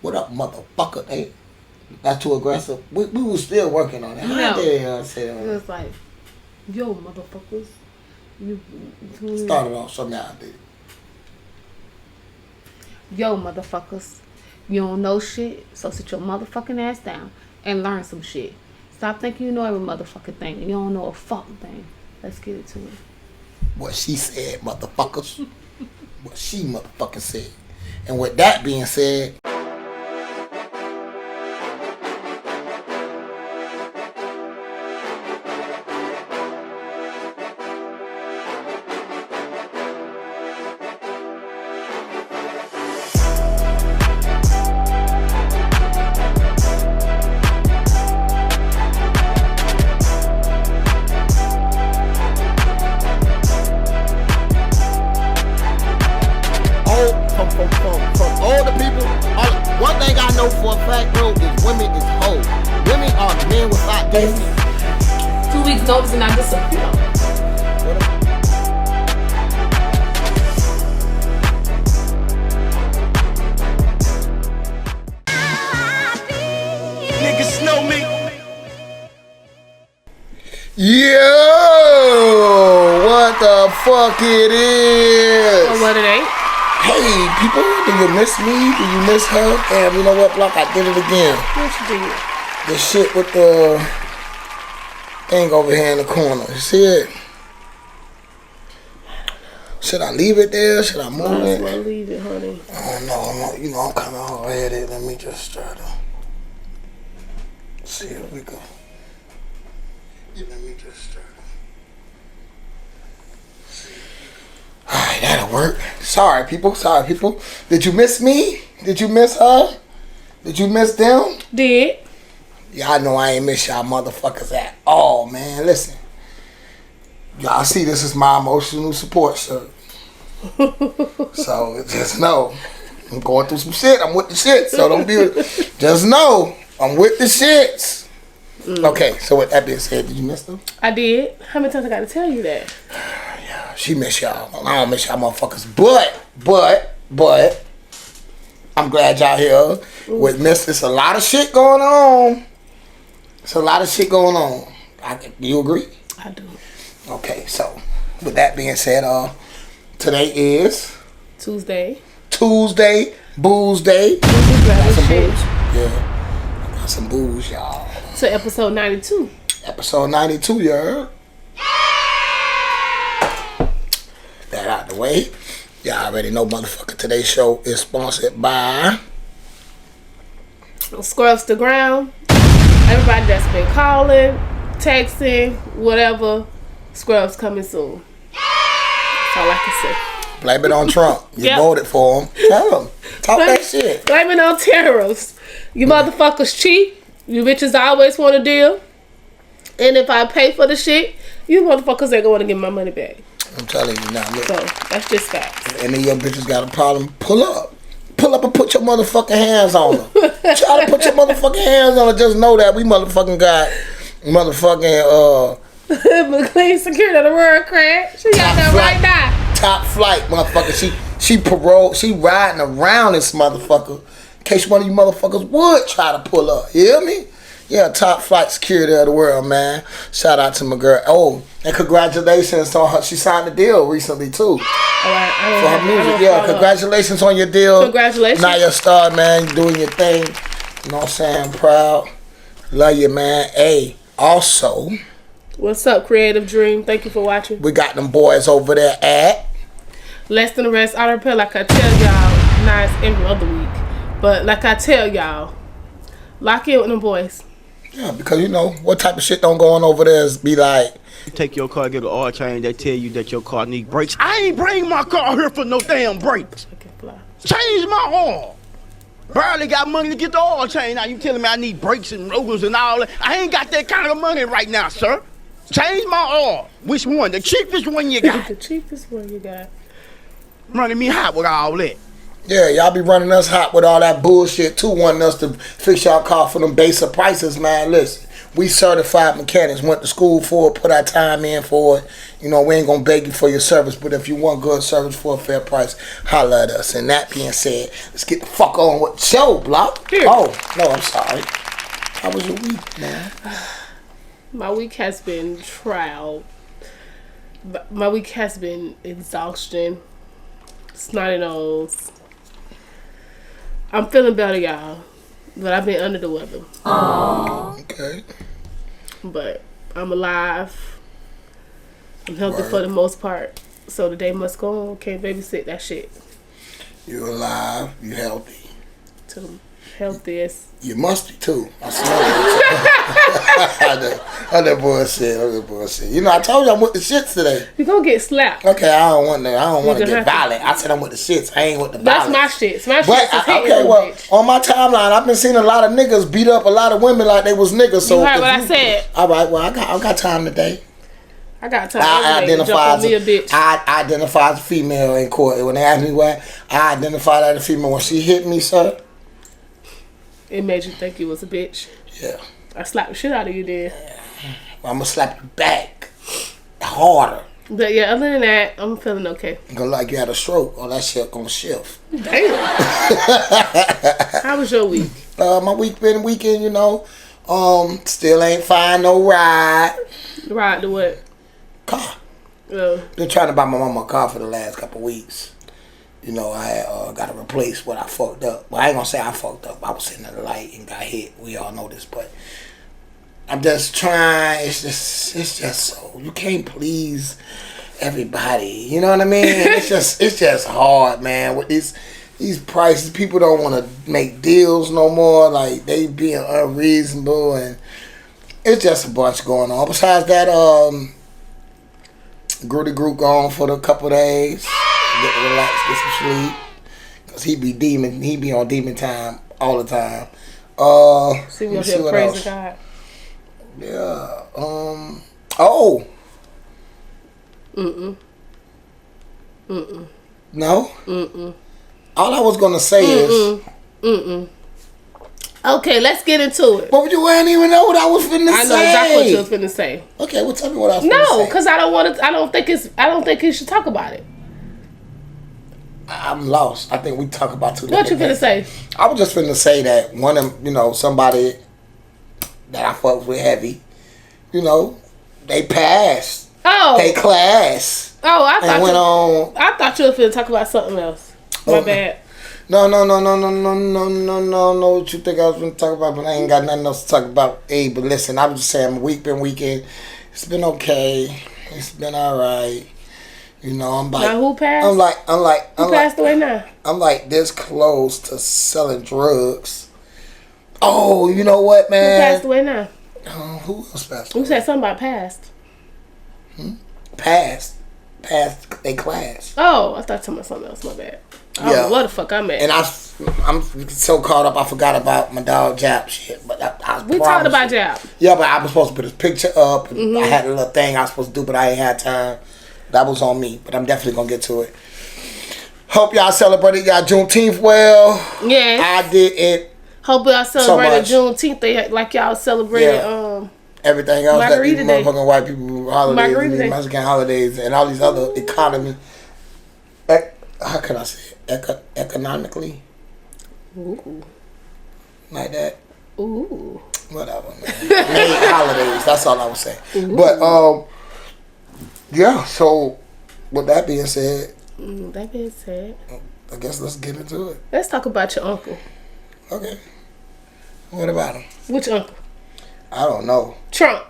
What up, motherfucker? Hey, that's too aggressive. We was still working on it. No. It was like, yo, motherfuckers. You started off something I did. Yo, motherfuckers. You don't know shit, so sit your motherfucking ass down and learn some shit. Stop thinking you know every motherfucking thing. You don't know a fucking thing. Let's get into it. What she said, motherfuckers. What she motherfucking said. And with that being said, from all the people, one thing I know for a fact, bro, is women is hoes. Women are men without dignity. 2 weeks notice and I disappear. Niggas know me. Yo, what the fuck it is? Or what it ain't? Hey, people, do you miss me? Do you miss her? Damn, you know what, Block? I did it again. What you did? The shit with the thing over here in the corner. You see it? Should I leave it there? Should I move it? Well, leave it, honey. Oh, no, I'm kind of hard-headed. Let me just try to see if we go. Let me just try to. Alright, that'll work. Sorry, people. Did you miss me? Did you miss her? Did you miss them? Did. Y'all know I ain't miss y'all motherfuckers at all, man. Listen. Y'all see this is my emotional support shirt. So, just know. I'm going through some shit. I'm with the shit. So, don't be... Just know. I'm with the shits. Okay, so with that being said, did you miss them? I did. How many times I got to tell you that? She miss y'all. I don't miss y'all motherfuckers. But, I'm glad y'all here with Miss. It's a lot of shit going on. Do you agree? I do. Okay, so with that being said, today is Tuesday, booze day. Got some booze. Yeah, got some booze, y'all. To episode 92. Episode 92, you heard? That out the way. Y'all already know, motherfucker, today's show is sponsored by Scrubs to Ground. Everybody that's been calling, texting, whatever, Scrubs coming soon. That's all I can say. Blame it on Trump. You voted for him. Tell him. Talk that shit. Blame it on terrorists. You motherfuckers cheat. You bitches always want a deal. And if I pay for the shit, you motherfuckers ain't going to get my money back. I'm telling you now. Look. So, that's just facts. If any of your bitches got a problem, pull up. Pull up and put your motherfucking hands on her. Try to put your motherfucking hands on her. Just know that we motherfucking got motherfucking McLean Security of the World Crack. She got that right now. Top flight, motherfucker. She paroled. She riding around this motherfucker. In case one of you motherfuckers would try to pull up. You hear me? Yeah, top flight security of the world, man. Shout out to my girl. Oh, and congratulations on her. She signed a deal recently, too. For her music. Yeah, congratulations on your deal. Congratulations. Now you're a star, man. You're doing your thing. You know what I'm saying? I'm proud. Love you, man. Hey, also... What's up, Creative Dream? Thank you for watching. We got them boys over there at... Less Than the Rest. I repair like I tell y'all. Nah, it's every other week. But like I tell y'all, lock in with them boys. Yeah, because you know, what type of shit don't go on over there is be like... You take your car, get an oil change, they tell you that your car need brakes. I ain't bring my car here for no damn brakes. Change my oil. Barely got money to get the oil change. Now you telling me I need brakes and rotors and all that. I ain't got that kind of money right now, sir. Change my oil. Which one? The cheapest one you got. The cheapest one you got. Running me hot with all that. Yeah, y'all be running us hot with all that bullshit too, wanting us to fix y'all car for them basic prices, man. Listen, We certified mechanics, went to school for it, put our time in for it. You know, we ain't gonna beg you for your service, but if you want good service for a fair price, holla at us. And that being said, let's get the fuck on with the show, Block. Here. Oh, no, I'm sorry. How was your week, man? My week has been trial. My week has been exhaustion, snotty nose. I'm feeling better, y'all, but I've been under the weather. Okay. But I'm alive. I'm healthy Word. for the most part. So the day must go on. Can't babysit that shit. You alive, you healthy. To the healthiest. You must be too. I smell it. I that bullshit. You know, I told you I'm with the shits today. You gonna get slapped. Okay, I don't want to gonna get violent. I said I'm with the shits. I ain't with the That's violence. my shit. My shit But is hitting okay, you, well, bitch. on my timeline, I've been seeing a lot of niggas beat up a lot of women like they was niggas. So You heard if what I said. All right, well, I got time today. I got time I every day to jump identify on me a bitch. I identify as a female in court. When they ask me why, I identified as a female. When she hit me, sir. It made you think you was a bitch. Yeah. I slapped the shit out of you then. I'm gonna slap you back harder. But yeah, other than that, I'm feeling okay. Gonna like you had a stroke. All that shit gonna shift. Damn. How was your week? My week been weekend, you know. Still ain't find no ride. Ride to what? Car. Oh. Been trying to buy my mama a car for the last couple weeks. You know, I got to replace what I fucked up. Well, I ain't gonna say I fucked up. I was sitting at the light and got hit. We all know this, but I'm just trying. It's just so you can't please everybody. You know what I mean? it's just hard, man. With these prices, people don't want to make deals no more. Like they being unreasonable, and it's just a bunch going on. Besides that, Grudy Group gone for a couple days. Get to relax, get some sleep. Cause he be on demon time all the time. See, we let me here what praising else. God. Yeah. No. All I was gonna say is. Okay, let's get into it. But you ain't even know what I was finna say. I know exactly what you was finna say. Okay, well tell me what I was finna No, say. because I don't want to. I don't think you should talk about it. I'm lost. I think we talk about two What you different finna say? things. I was just finna say that one of them, somebody that I fucked with heavy, they passed. Oh. They class. Oh, I And went on. I thought you were finna talk about something else. My bad. No. What you think I was gonna talk about? But I ain't got nothing else to talk about. Hey, but listen, I was just saying, weekend. It's been okay. It's been all right. I'm like. Now who passed? Who passed away now? I'm like this close to selling drugs. Oh, you know what, man? Who passed away now? Who else passed away? You said something about passed. Passed they class. Oh, I thought you were talking about something else. My bad. I don't know what the fuck I meant. And I'm so caught up, I forgot about my dog Jap shit. But we talked about Jap. Yeah, but I was supposed to put his picture up. And I had a little thing I was supposed to do, but I ain't had time. That was on me, but I'm definitely gonna get to it. Hope y'all celebrated y'all Juneteenth well. Yeah. I did it. Hope y'all celebrated so Juneteenth like y'all celebrated everything else that these Margarita Day. motherfucking white people holidays Margarita and Day. Mexican holidays and all these other economy. How can I say it? Economically? Ooh. Like that. Ooh. Whatever, man. Made holidays. That's all I was saying. Ooh. But yeah. So with that being said, That being said, I guess let's get into it. let's talk about your uncle. Okay. What about him? Which uncle? I don't know. Trump.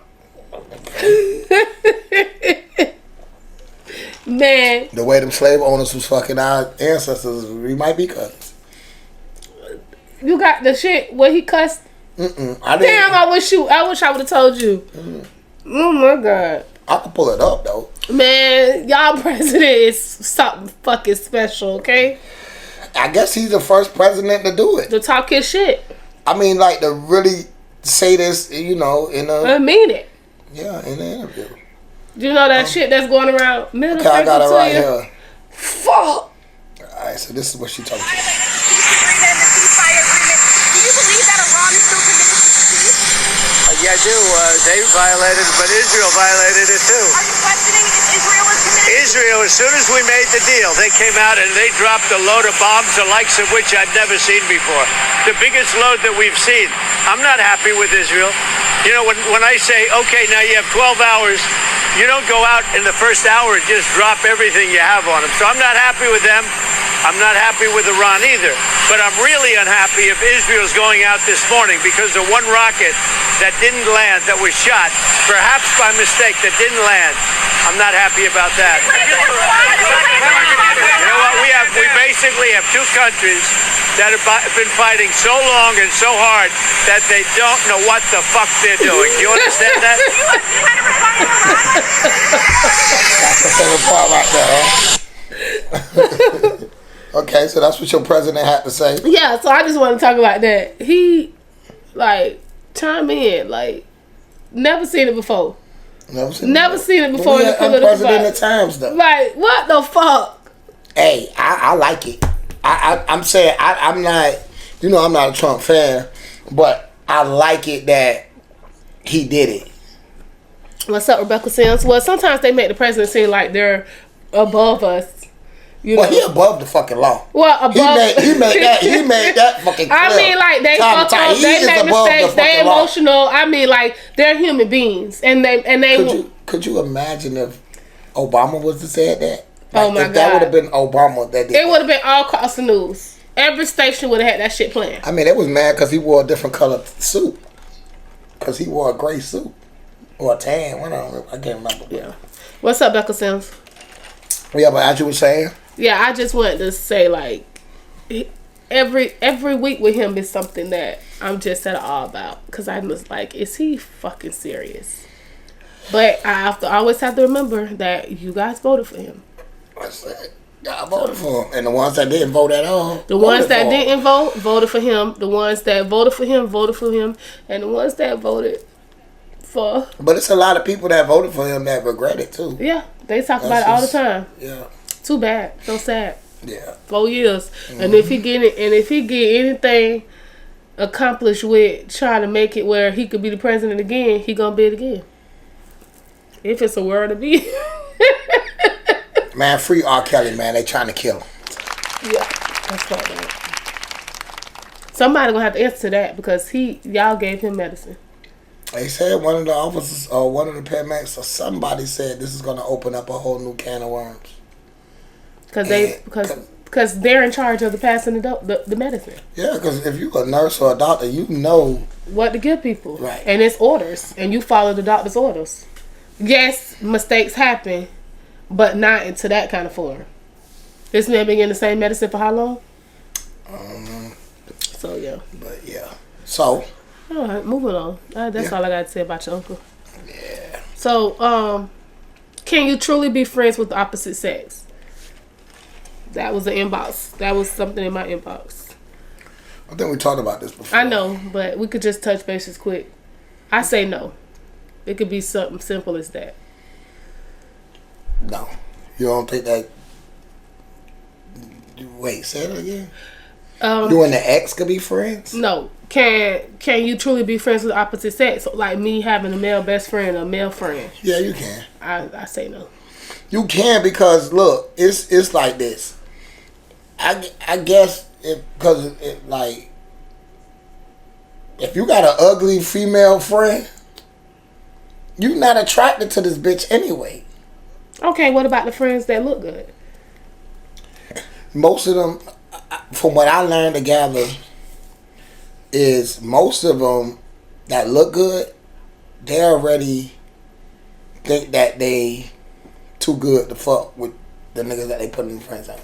Man, The way them slave owners was fucking our ancestors, we might be cousins. you got the shit where he cussed. I didn't. Damn, I wish I would have told you. Oh my god. I can pull it up though. Man, y'all president is something fucking special, okay? I guess he's the first president to do it. To talk his shit. I mean, like to really say this, in I mean it. in the interview. Do you know that shit that's going around? Middle Okay, I got it right you? here. Fuck. Alright, so this is what she talking about. Peace agreement and the ceasefire agreement. Do you believe that Iran is still committed to peace? Yes, do. They violated it, but Israel violated it too. Are you questioning if Israel was committing? Israel, as soon as we made the deal, they came out and they dropped a load of bombs, the likes of which I'd never seen before. The biggest load that we've seen. I'm not happy with Israel. You know, when I say, okay, now you have 12 hours, you don't go out in the first hour and just drop everything you have on them. So I'm not happy with them. I'm not happy with Iran either. But I'm really unhappy if Israel's going out this morning because the one rocket that didn't land, that was shot, perhaps by mistake, that didn't land. I'm not happy about that. You know what? We basically have two countries that have been fighting so long and so hard that they don't know what the fuck they're doing. Do you understand that? That's the favorite part right there, huh? Okay, so that's what your president had to say. Yeah, so I just want to talk about that. He, like, chime in, like, never seen it before. Never seen it before in the political unprecedented times, though. Like, what the fuck? Hey, I like it. I'm saying, I'm not, you know, I'm not a Trump fan, but I like it that he did it. What's up, Rebecca Sims? Well, sometimes they make the president seem like they're above us. You Well, know. he above the fucking law. Well, above. He made that fucking clear. I mean, like, they fuck up, they make mistakes, they emotional. I mean, like, they're human beings, and they. Could you imagine if Obama was to say that? Oh my God! That would have been Obama that did. It would have been all across the news. Every station would have had that shit playing. I mean, they was mad because he wore a different colored suit. Because he wore a gray suit or a tan. I can't remember. Yeah. What's up, Becca Sims? Yeah, but as you were saying. Yeah, I just wanted to say, like, every week with him is something that I'm just at awe about. Because I'm just like, is he fucking serious? But I always have to remember that you guys voted for him. I said, I voted for him. And the ones that didn't vote at all. The ones that didn't vote, voted for him. The ones that voted for him, voted for him. And the ones that voted for... But it's a lot of people that voted for him that regret it, too. Yeah, they talk about it all the time. Yeah. Too bad. So sad. Yeah. 4 years. Mm-hmm. And if he get anything accomplished with trying to make it where he could be the president again, he gonna be it again. If it's a word to be. Man, free R. Kelly, man. They trying to kill him. Yeah, that's fucked up. Somebody gonna have to answer that because y'all gave him medicine. They said one of the officers or one of the paramedics or somebody said this is gonna open up a whole new can of worms. Because they're in charge of the passing the medicine. Yeah, because if you're a nurse or a doctor, you know what to give people. Right. And it's orders, and you follow the doctor's orders. Yes, mistakes happen, but not into that kind of form. This man been getting the same medicine for how long? So, yeah. But, yeah. So. All right, moving on. That's all I got to say about your uncle. Yeah. So, can you truly be friends with the opposite sex? That was the inbox. That was something in my inbox. I think we talked about this before. I know, but we could just touch bases quick. I say no. It could be something simple as that. No. You don't think that... Wait, say it again? You and the ex could be friends? No. Can you truly be friends with the opposite sex? So, like me having a male best friend or a male friend? Yeah, you can. I say no. You can because, look, it's like this. I guess because like if you got an ugly female friend, you're not attracted to this bitch anyway. Okay, what about the friends that look good? Most of them, from what I learned to gather, is most of them that look good, they already think that they too good to fuck with the niggas that they put in friends zone.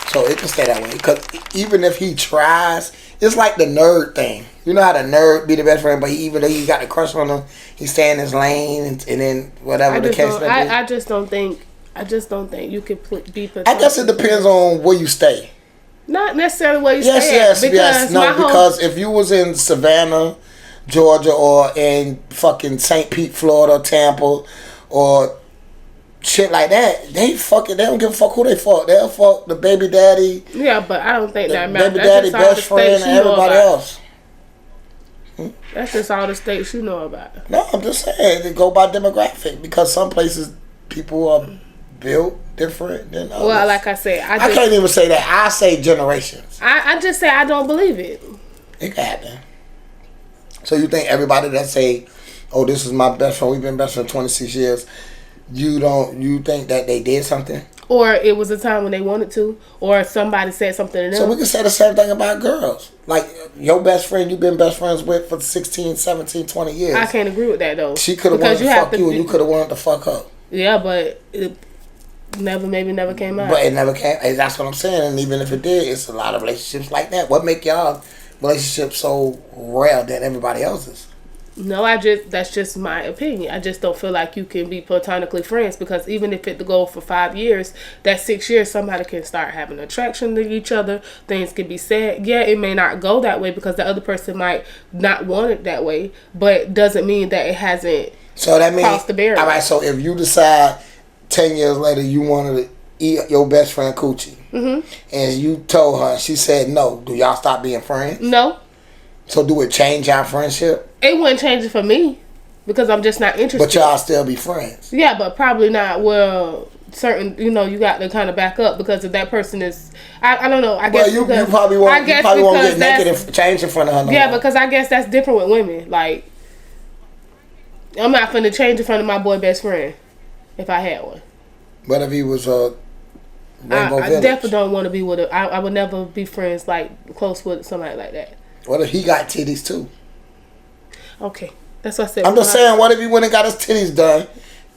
So it can stay that way. Because even if he tries, it's like the nerd thing. You know how the nerd be the best friend, but even though he got a crush on him, he stay in his lane and then whatever the case may be. I just don't think you can be. I guess it depends on where you stay. Not necessarily where you stay. Yes. No, because if you was in Savannah, Georgia, or in fucking St. Pete, Florida, or Tampa, or shit like that, they don't give a fuck who they fuck. They'll fuck the baby daddy. Yeah, but I don't think that matters. Baby daddy, best friend, and everybody else. That's just all the states you know about. No, I'm just saying they go by demographic because some places people are built different than others. Well, like I said, I can't even say that. I say generations. I just say I don't believe it. It can happen. So you think everybody that say, "Oh, this is my best friend. We've been best friends 26 years." You think that they did something? Or it was a time when they wanted to, or somebody said something to them. So we can say the same thing about girls. Like, your best friend you've been best friends with for 16, 17, 20 years. I can't agree with that, though. She could have wanted to fuck you, and you could have wanted to fuck her. Yeah, but it never came out. But it never came. That's what I'm saying. And even if it did, it's a lot of relationships like that. What make y'all relationship so rare than everybody else's? No, that's just my opinion. I just don't feel like you can be platonically friends, because even if it go for 5 years, that 6 years somebody can start having attraction to each other. Things can be said. Yeah, it may not go that way because the other person might not want it that way, but doesn't mean that it hasn't crossed the barrier. All right, so if you decide 10 years later you wanted to eat your best friend coochie, and you told her, she said no, do y'all stop being friends? No. So do it change our friendship? It wouldn't change it for me because I'm just not interested. But y'all still be friends? Yeah, but probably not. Well, certain, you got to kind of back up, because if that person is, I don't know. I guess you probably won't get naked and change in front of her. Yeah, because I guess that's different with women. Like, I'm not finna change in front of my boy best friend if I had one. What if he was a Rainbow Village? I definitely don't want to be with a. I would never be friends close with somebody like that. What if he got titties too? Okay, that's what I said. I'm just saying, what if he went and got his titties done?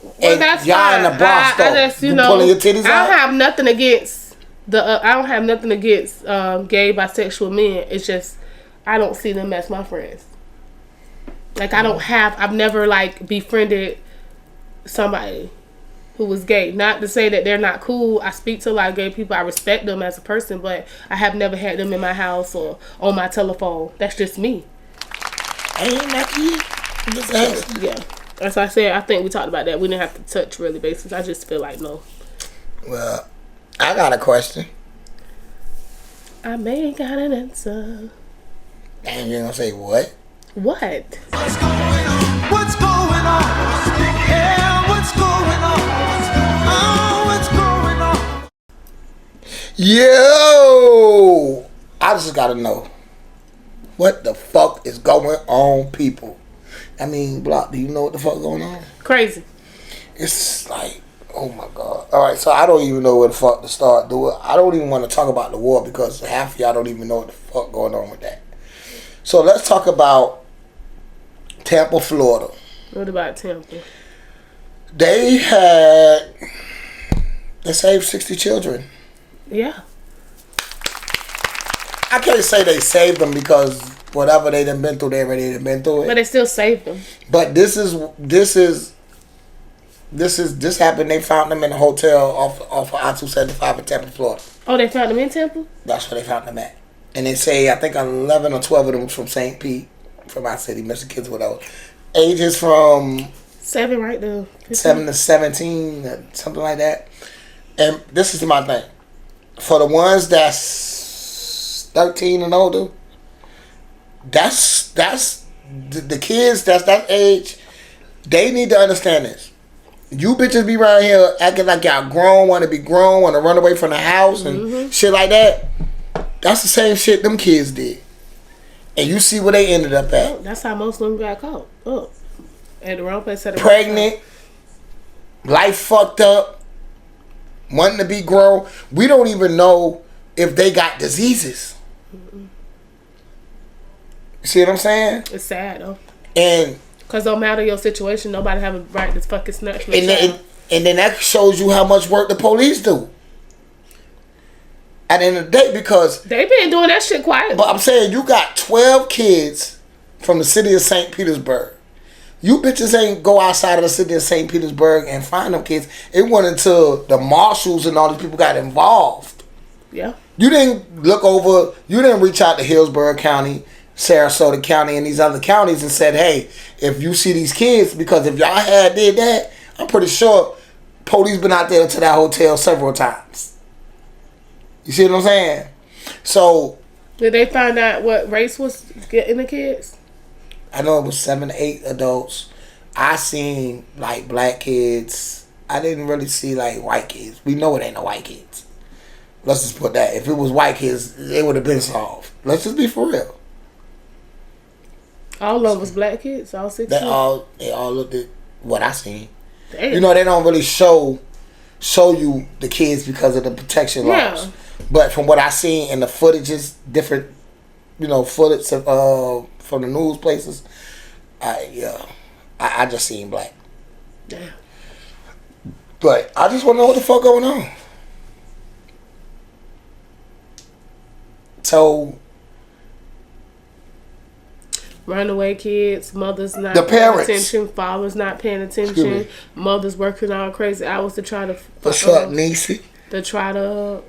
Well, that's y'all fine. in the Bronx, I just, you pulling your titties out? I don't have nothing against I don't have nothing against gay, bisexual men. It's just I don't see them as my friends. Like, I've never befriended somebody who was gay. Not to say that they're not cool. I speak to a lot of gay people. I respect them as a person, but I have never had them in my house or on my telephone. That's just me. Ain't that you? Yeah. As I said, I think we talked about that. We didn't have to touch really basis. I just feel like no. Well, I got a question. I may got an answer. And you're gonna say what? What? What's going on? What's going on? Yeah, what's going on? Oh, what's going on? Yo! I just gotta know. What the fuck is going on, people? I mean, Block, do you know what the fuck going on? Crazy. It's like, oh my God. Alright, so I don't even know where the fuck to start doing. I don't even want to talk about the war because half of y'all don't even know what the fuck going on with that. So let's talk about Tampa, Florida. What about Tampa? They saved 60 children. Yeah. I can't say they saved them because whatever they done been through, they already done been through it. But they still saved them. But this happened. They found them in a hotel off of I-275 in Tampa, Florida. Oh, they found them in Tampa? That's where they found them at. And they say, I think 11 or 12 of them from St. Pete, from our city, missing kids, whatever. Ages from 7 right there. 7 to 17, something like that. And this is my thing. For the ones that's 13 and older, that's the kids that's that age, they need to understand this. You bitches be around here acting like y'all grown, want to be grown, want to run away from the house and shit like that. That's the same shit them kids did. And you see where they ended up at. Oh, that's how most of them got caught. Oh, at the wrong place. At the Pregnant, life fucked up, wanting to be grown. We don't even know if they got diseases. You see what I'm saying? It's sad though. And because no matter your situation, nobody have a right to fucking snatch me. And then that shows you how much work the police do. At the end of the day, because they been doing that shit quietly. But I'm saying, you got 12 kids from the city of St. Petersburg. You bitches ain't go outside of the city of St. Petersburg and find them kids. It went until the marshals and all these people got involved. Yeah. You didn't look over, you didn't reach out to Hillsborough County, Sarasota County, and these other counties and said, hey, if you see these kids, because if y'all had did that, I'm pretty sure police been out there to that hotel several times. You see what I'm saying? So did they find out what race was getting the kids? I know it was 7 to 8 adults. I seen like black kids. I didn't really see like white kids. We know it ain't no white kids. Let's just put that. If it was white kids, it would have been solved. Let's just be for real. All of us black kids, all 6 They all looked at what I seen. Damn. You know, they don't really show you the kids because of the protection laws. Yeah. But from what I seen in the footages, different, footage from the news places, I just seen black. Damn. But I just want to know what the fuck going on. So, runaway kids, mothers not the paying parents. attention, fathers not paying attention, mothers working all crazy hours to try to What's up, Niecy? to try to,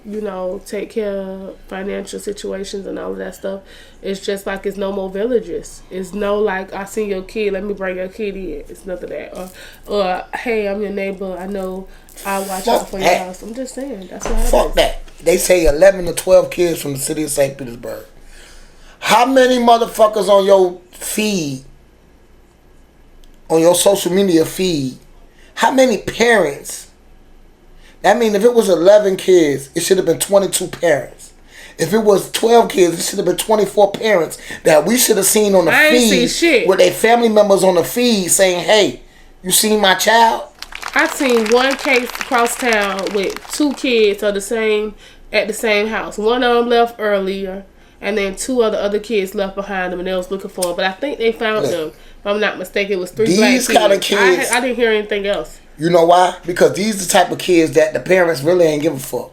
take care of financial situations and all of that stuff. It's just like it's no more villages. It's no like, I seen your kid, let me bring your kid in. It's none of that. Or hey, I'm your neighbor, I know I watch out for your house. I'm just saying, that's what happens. Fuck that. They say 11 to 12 kids from the city of St. Petersburg. How many motherfuckers on your feed, on your social media feed, how many parents? That means if it was 11 kids, it should have been 22 parents. If it was 12 kids, it should have been 24 parents that we should have seen on the feed with their family members on the feed saying, hey, you seen my child? I seen one case across town with 2 kids at the same house. One of them left earlier, and then 2 other kids left behind them, and they was looking for them. But I think they found them. If I'm not mistaken, it was 3 black kids. These kind of kids. I didn't hear anything else. You know why? Because these are the type of kids that the parents really ain't give a fuck.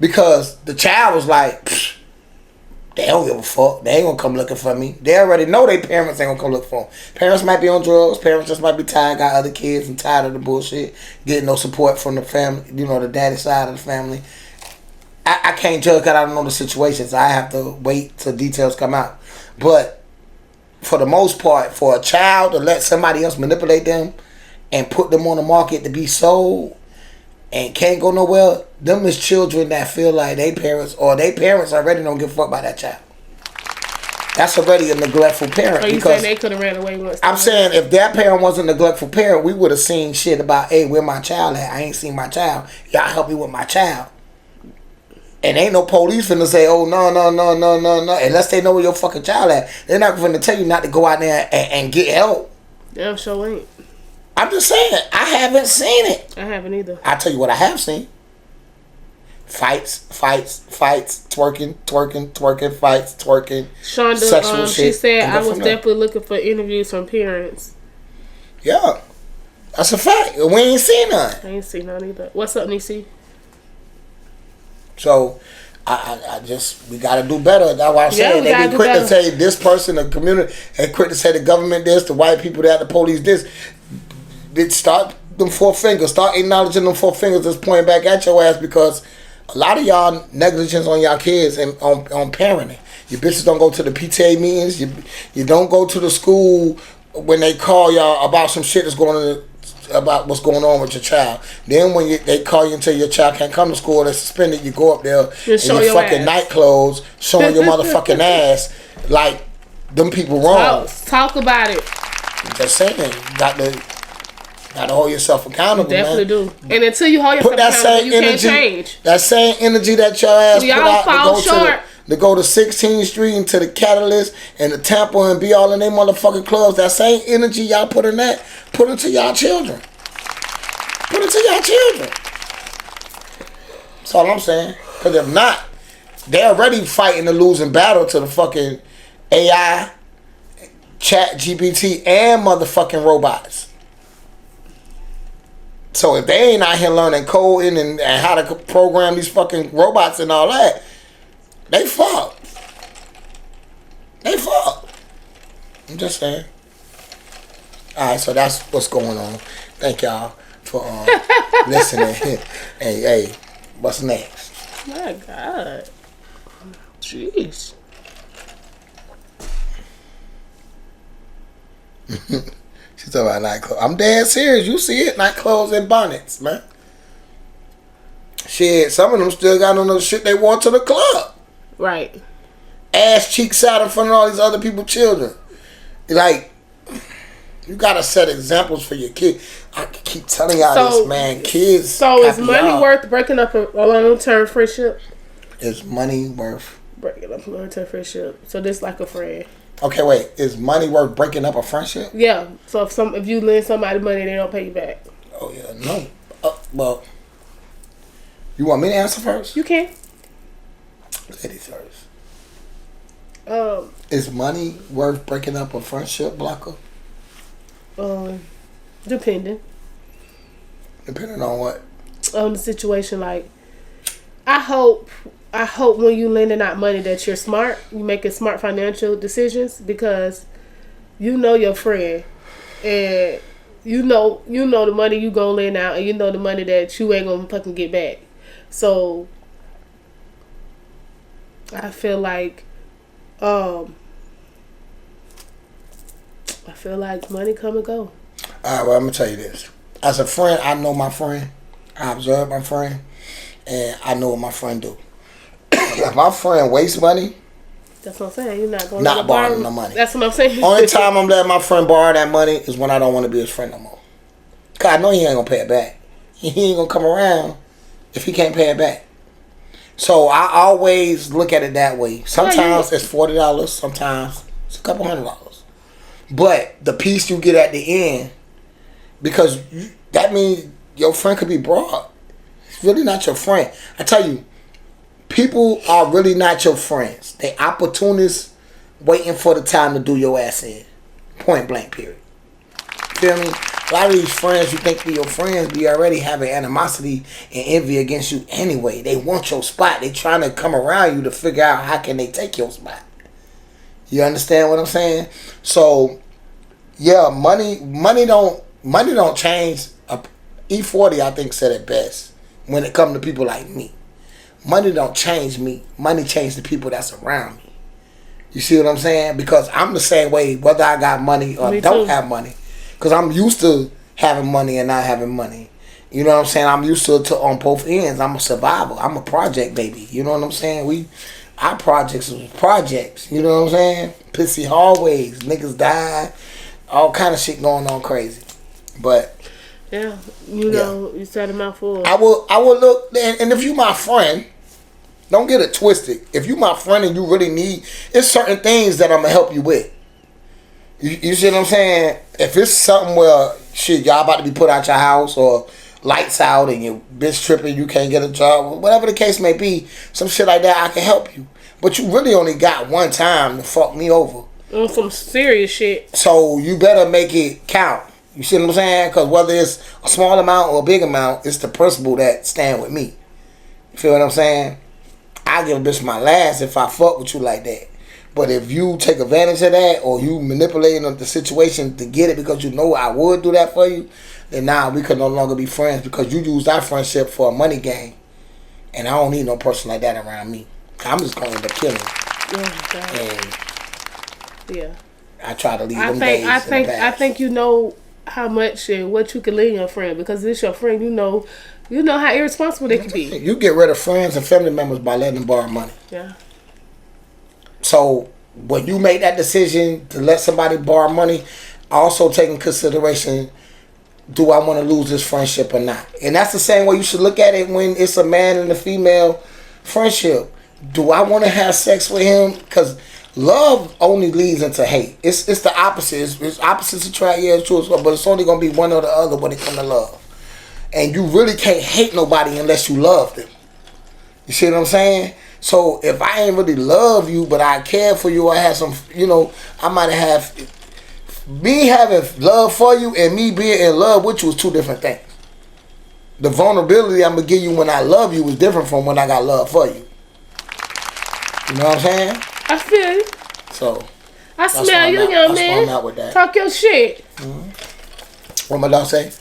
Because the child was like, they don't give a fuck. They ain't gonna come looking for me. They already know their parents ain't gonna come look for them. Parents might be on drugs. Parents just might be tired, got other kids and tired of the bullshit. Getting no support from the family, the daddy side of the family. I can't judge because I don't know the situations. I have to wait till details come out. But for the most part, for a child to let somebody else manipulate them and put them on the market to be sold and can't go nowhere, them is children that feel like their parents already don't give a fuck about that child. That's already a neglectful parent. Are you saying they could have ran away once? I'm saying if that parent wasn't a neglectful parent, we would have seen shit about, hey, where my child at? I ain't seen my child. Y'all help me with my child. And ain't no police finna say, oh, no. Unless they know where your fucking child at. They're not finna tell you not to go out there and get help. Damn sure ain't. I'm just saying, I haven't seen it. I haven't either. I tell you what I have seen. Fights, twerking, fights, twerking. Shonda, sexual shit. She said I was definitely looking for interviews from parents. Yeah. That's a fact. We ain't seen none. I ain't seen none either. What's up, Niecy? So, I just, we got to do better. That's why I'm saying. They be quick to say this person, the community, and quick to say the government this, the white people that, the police this. Start them 4 fingers. Start acknowledging them 4 fingers that's pointing back at your ass, because a lot of y'all negligence on y'all kids and on parenting. Your bitches don't go to the PTA meetings. You don't go to the school when they call y'all about some shit that's going on, about what's going on with your child. Then when they call you and tell your child can't come to school, they're suspended, you go up there in your fucking night clothes, showing your motherfucking ass like them people wrong. Talk about it. I'm just saying, you got to hold yourself accountable, you definitely do. And until you hold yourself accountable, you can't change. That same energy that your ass put out to go to 16th Street and to the Catalyst and the Temple and be all in their motherfucking clubs, that same energy y'all put in that, put into y'all children. Put into y'all children. That's all I'm saying. Because if not, they're already fighting the losing battle to the fucking AI, Chat GPT, and motherfucking robots. So if they ain't out here learning coding and how to program these fucking robots and all that, they fucked. They fucked. I'm just saying. Alright, so that's what's going on. Thank y'all for listening. Hey, what's next? My God. Jeez. She's talking about nightclothes. I'm dead serious. You see it? Nightclothes and bonnets, man. Shit, some of them still got on the shit they wore to the club. Right. Ass cheeks out in front of all these other people's children. like, you gotta set examples for your kid. I keep telling y'all this, man. Kids. So is money worth breaking up a long-term friendship? Is money worth breaking up a long-term friendship? So this like a friend. Okay, wait. Is money worth breaking up a friendship? Yeah. So if you lend somebody money, they don't pay you back. Oh yeah, no. Well, you want me to answer first? You can. Ladies first. Is money worth breaking up a friendship, Blocker? Depending. Depending on what? On the situation, like, I hope when you lending out money that you're smart, you making smart financial decisions, because you know your friend, and you know the money you gonna lend out, and you know the money that you ain't gonna fucking get back. So I feel like money come and go. Alright, well, I'm gonna tell you this. As a friend, I know my friend. I observe my friend, and I know what my friend do. If my friend wastes money, that's what I'm saying. You're not gonna borrow no money. That's what I'm saying. Only time I'm letting my friend borrow that money is when I don't want to be his friend no more. Cause I know he ain't gonna pay it back. He ain't gonna come around if he can't pay it back. So I always look at it that way. Sometimes it's $40. Sometimes it's a couple $100. But the piece you get at the end, because that means your friend could be broad. It's really not your friend. I tell you, people are really not your friends. They opportunists waiting for the time to do your ass in. Point blank, period. Feel me? A lot of these friends you think be your friends be already having animosity and envy against you anyway. They want your spot. They trying to come around you to figure out how can they take your spot. You understand what I'm saying? So, yeah, money don't change. E40, I think, said it best when it comes to people like me. Money don't change me. Money change the people that's around me. You see what I'm saying? Because I'm the same way whether I got money or don't have money. Because I'm used to having money and not having money. You know what I'm saying? I'm used to on both ends. I'm a survivor. I'm a project baby. You know what I'm saying? Our projects was projects. You know what I'm saying? Pissy hallways. Niggas died. All kind of shit going on crazy. But yeah, you said a mouthful. I will look, and if you my friend, don't get it twisted. If you my friend and you really need, it's certain things that I'm gonna help you with. You see what I'm saying? If it's something where shit, y'all about to be put out your house or lights out and your bitch tripping, you can't get a job, whatever the case may be, some shit like that, I can help you. But you really only got one time to fuck me over. On some serious shit. So you better make it count. You see what I'm saying? Because whether it's a small amount or a big amount, it's the principle that stand with me. You feel what I'm saying? I give a bitch my last if I fuck with you like that. But if you take advantage of that or you manipulating the situation to get it because you know I would do that for you, then now we could no longer be friends because you used our friendship for a money game. And I don't need no person like that around me. I'm just going to end up killing you. Yeah. I try to leave them days in the past. I think you know how much and what you can lend your friend, because it's your friend. You know how irresponsible they can be. You get rid of friends and family members by letting them borrow money. Yeah. So when you make that decision to let somebody borrow money, also take in consideration, do I want to lose this friendship or not? And that's the same way you should look at it when it's a man and a female friendship. Do I want to have sex with him? Because love only leads into hate. It's the opposite. It's opposites attract. Yeah, it's true. But it's only going to be one or the other when it comes to love. And you really can't hate nobody unless you love them. You see what I'm saying? So if I ain't really love you, but I care for you, I have some, I might have me having love for you and me being in love with you is two different things. The vulnerability I'm going to give you when I love you is different from when I got love for you. You know what I'm saying? I feel you. So I smell you, young man. Out with that. Talk your shit. Mm-hmm. What my dog say?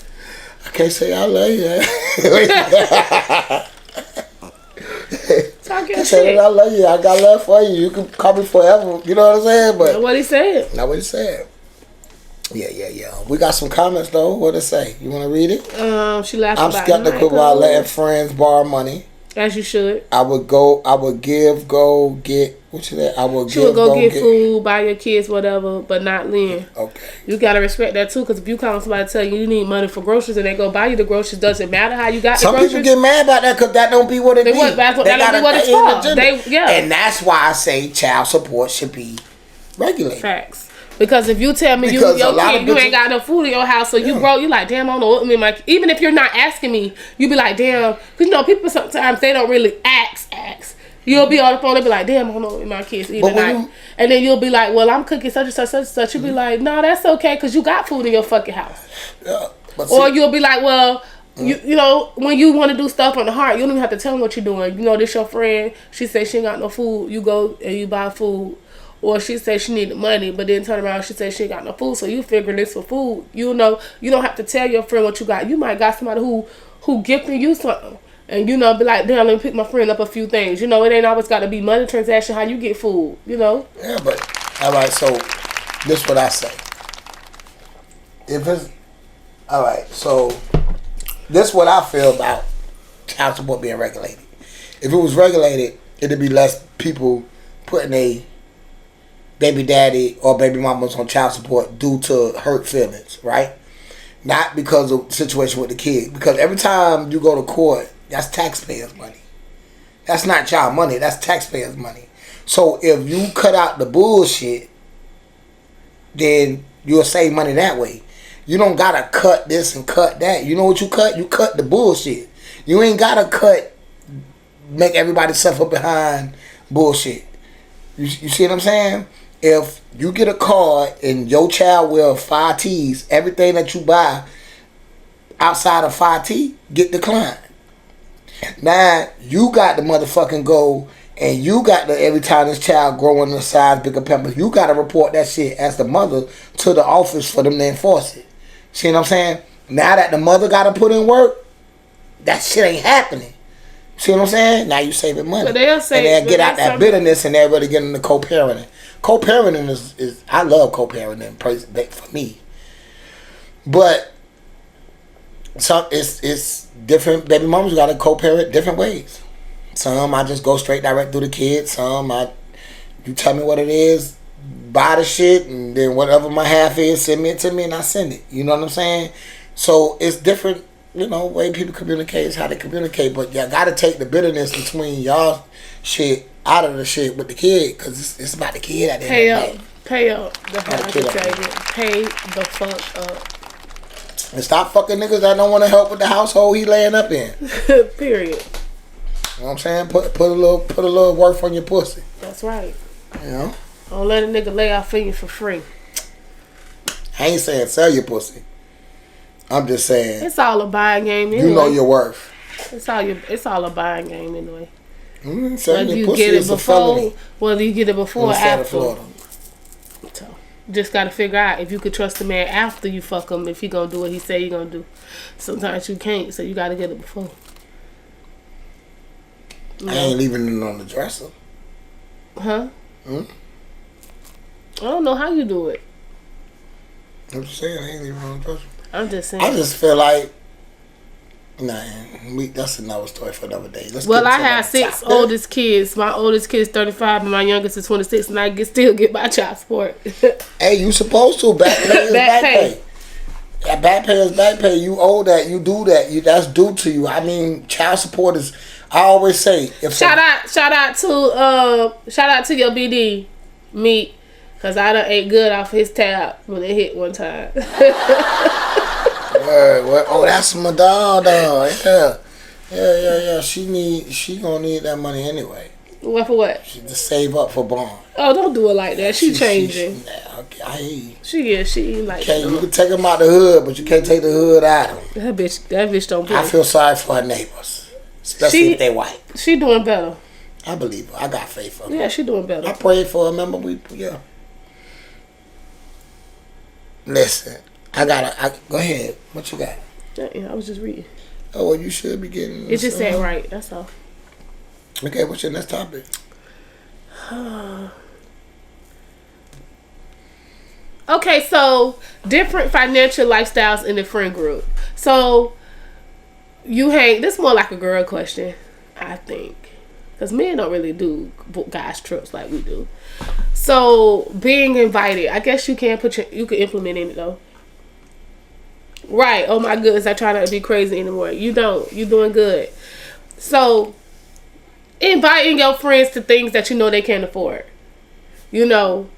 I can't say I love you. Talk your shit. I love you. I got love for you. You can call me forever. You know what I'm saying? But not what he said. Not what he said. Yeah. We got some comments though. What it say? You want to read it? She laughed I'm about skeptical about letting friends borrow money. As you should. I would give, go get. What you that? I would She give, would go get food, buy your kids whatever, but not Lynn. Okay. You gotta respect that too, because if you call somebody tell you need money for groceries and they go buy you the groceries, doesn't matter how you got the groceries. Some people get mad about that because that don't be what it is. That don't be what it's for. And that's why I say child support should be regulated. Facts. Because if you tell me your kid you ain't got no food in your house, so you broke, you like, damn, I don't know what me like. Even if you're not asking me, you be like, damn, because people sometimes they don't really ask. You'll be on the phone, they'll be like, damn, I don't know what my kids eat tonight. And then you'll be like, well, I'm cooking such and such, such and such. You'll be like, no, that's okay, because you got food in your fucking house. Yeah, or you'll be like, well, you know, when you want to do stuff on the heart, you don't even have to tell them what you're doing. You know, this your friend, she said she ain't got no food. You go and you buy food. Or she said she needed money, but then turn around, she said she ain't got no food, so you figuring this for food. You know, you don't have to tell your friend what you got. You might got somebody who gifting you something. And, you know, be like, damn, let me pick my friend up a few things. You know, it ain't always got to be money transaction how you get food, you know? Yeah, but, all right, so this what I say. If it's, all right, so this what I feel about child support being regulated. If it was regulated, it'd be less people putting a baby daddy or baby mamas on child support due to hurt feelings, right? Not because of the situation with the kid. Because every time you go to court, that's taxpayers' money. That's not child money. That's taxpayers' money. So if you cut out the bullshit, then you'll save money that way. You don't gotta cut this and cut that. You know what you cut? You cut the bullshit. You ain't gotta make everybody suffer behind bullshit. You see what I'm saying? If you get a card and your child wear 5 T's, everything that you buy outside of 5 T get declined. Now you got to motherfucking go and you got to, every time this child growing in size, bigger pampers, you got to report that shit as the mother to the office for them to enforce it. See what I'm saying? Now that the mother got to put in work, that shit ain't happening. See what I'm saying? Now you saving money. But they'll say, and they'll get out that bitterness and everybody get into co-parenting. Co-parenting is I love co-parenting for me. But it's different. Baby mamas got to co-parent different ways. Some I just go straight direct through the kids. Some you tell me what it is, buy the shit, and then whatever my half is, send it to me and I send it. You know what I'm saying? So it's different, you know, way people communicate is how they communicate. But you got to take the bitterness between y'all shit out of the shit with the kid, because it's about the kid at the end of the day. Pay up. Pay the fuck up. And stop fucking niggas that don't want to help with the household he laying up in. Period. You know what I'm saying? Put a little work on your pussy. That's right. You know? Don't let a nigga lay out for you for free. I ain't saying sell your pussy. I'm just saying it's all a buying game anyway. You know your worth. It's all a buying game anyway. Whether you get it before or after. So, just gotta figure out if you could trust the man after you fuck him, if he gonna do what he say he gonna do. Sometimes you can't, so you gotta get it before. I ain't leaving it on the dresser. Huh? I don't know how you do it. I'm just saying, I ain't leaving it on the dresser. I'm just saying. I just feel like, that's another story for another day. I have 6 oldest kids. My oldest kid is 35 and my youngest is 26, and I still get my child support. Hey, you supposed to. Back pay is back pay. Yeah, back pay is back pay. You owe that. You do that. That's due to you. I mean, child support is. I always say. Shout out to your BD meat, cause I done ate good off his tab when it hit one time. Word. Oh, that's my dog. Yeah. She gonna need that money anyway. What for what? To save up for bond. Oh, don't do it like that. She changing. Okay, I hear you. She ain't like that. You can take them out the hood, but you can't take the hood out of them. That bitch don't play. I feel sorry for her neighbors, especially if they white. She doing better. I believe her. I got faith for her. Yeah, she doing better. I prayed for her. Remember, Listen, go ahead. What you got? Yeah, I was just reading. Oh, well, you should be getting. It just said right. That's all. Okay, what's your next topic? Okay, so different financial lifestyles in the friend group. So you hang. This is more like a girl question. I think. Because men don't really do guys trips like we do. So, being invited, I guess you can you can implement in it though. Right. Oh my goodness, I try not to be crazy anymore. You don't. You doing good. So, inviting your friends to things that you know they can't afford. You know.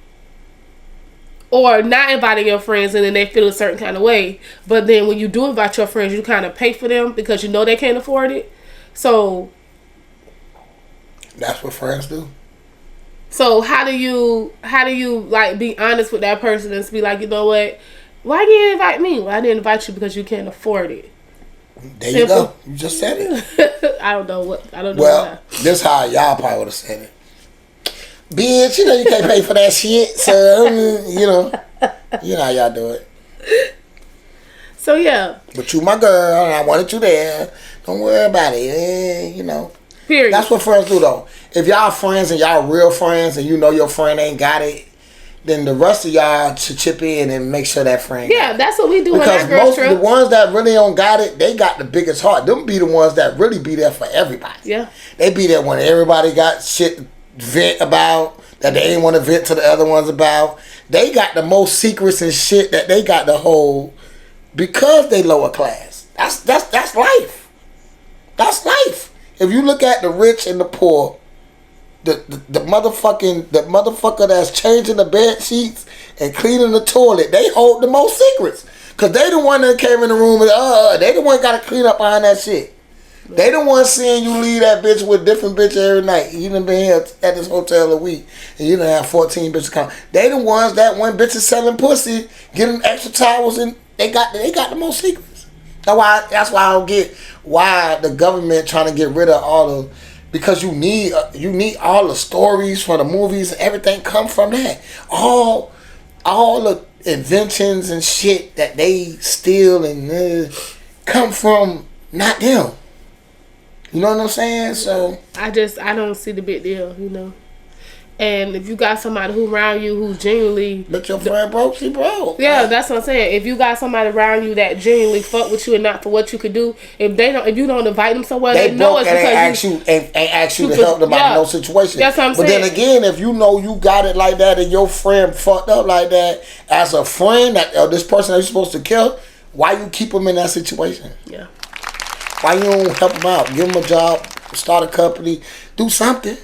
Or not inviting your friends and then they feel a certain kind of way. But then when you do invite your friends, you kind of pay for them because you know they can't afford it. So. That's what friends do. So how do you like be honest with that person and be like, you know what? Why didn't you invite me? Well, I didn't invite you because you can't afford it. There you go. You just said it. I don't know. Well, this how y'all probably would have said it. Bitch, you know you can't pay for that shit. So you know how y'all do it. So yeah. But you my girl, and I wanted you there. Don't worry about it. You know. Period. That's what friends do though. If y'all friends and y'all real friends and you know your friend ain't got it, then the rest of y'all should chip in and make sure that friend got it. That's what we do because on our girl most trip. of the ones that really don't got it, they got the biggest heart. Them be the ones that really be there for everybody. Yeah. They be there when everybody got shit to vent about that they ain't want to vent to the other ones about. They got the most secrets and shit that they got to hold because they lower class. That's life. That's life. If you look at the rich and the poor, the motherfucker that's changing the bed sheets and cleaning the toilet, they hold the most secrets. Cause they the one that came in the room and they the one got to clean up behind that shit. They the one seeing you leave that bitch with different bitches every night. You done been here at this hotel a week and you done have 14 bitches come. They the ones that when bitches selling pussy, getting extra towels and they got the most secrets. That's why I don't get why the government trying to get rid of all the, because you need all the stories from the movies and everything come from that. All the inventions and shit that they steal and come from not them. You know what I'm saying? So I don't see the big deal, you know. And if you got somebody who around you who genuinely look, your friend broke, she broke. Yeah, that's what I'm saying. If you got somebody around you that genuinely fuck with you and not for what you could do, if you don't invite them somewhere, they know it's because ain't ask you to help them out in no situation. That's what I'm saying. But then again, if you know you got it like that and your friend fucked up like that, as a friend, that this person that you're supposed to kill, why you keep them in that situation? Yeah. Why you don't help them out? Give them a job, start a company, do something.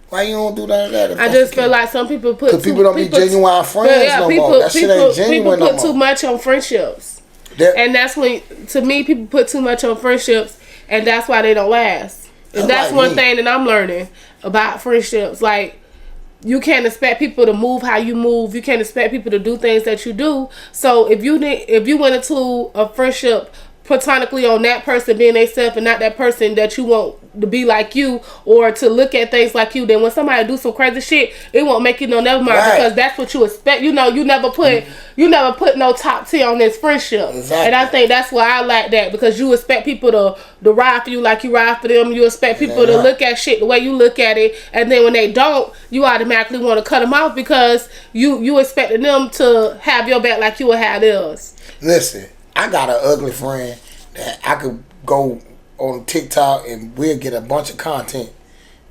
Why you don't do none of that? I just feel like some people put because people don't be genuine friends no more. That shit ain't genuine no more. People put too much on friendships, and that's when, to me, people put too much on friendships, and that's why they don't last. And that's like one thing that I'm learning about friendships. Like, you can't expect people to move how you move. You can't expect people to do things that you do. So if you went into a friendship platonically on that person being themselves and not that person that you want to be like you or to look at things like you, then when somebody do some crazy shit, it won't make you no never mind, right? Because that's what you expect. You know, you never put no top tier on this friendship. Exactly. And I think that's why I like that, because you expect people to ride for you like you ride for them. You expect people to look at shit the way you look at it, and then when they don't, you automatically want to cut them off because you expecting them to have your back like you would have theirs. Listen, I got an ugly friend that I could go on TikTok and we'll get a bunch of content.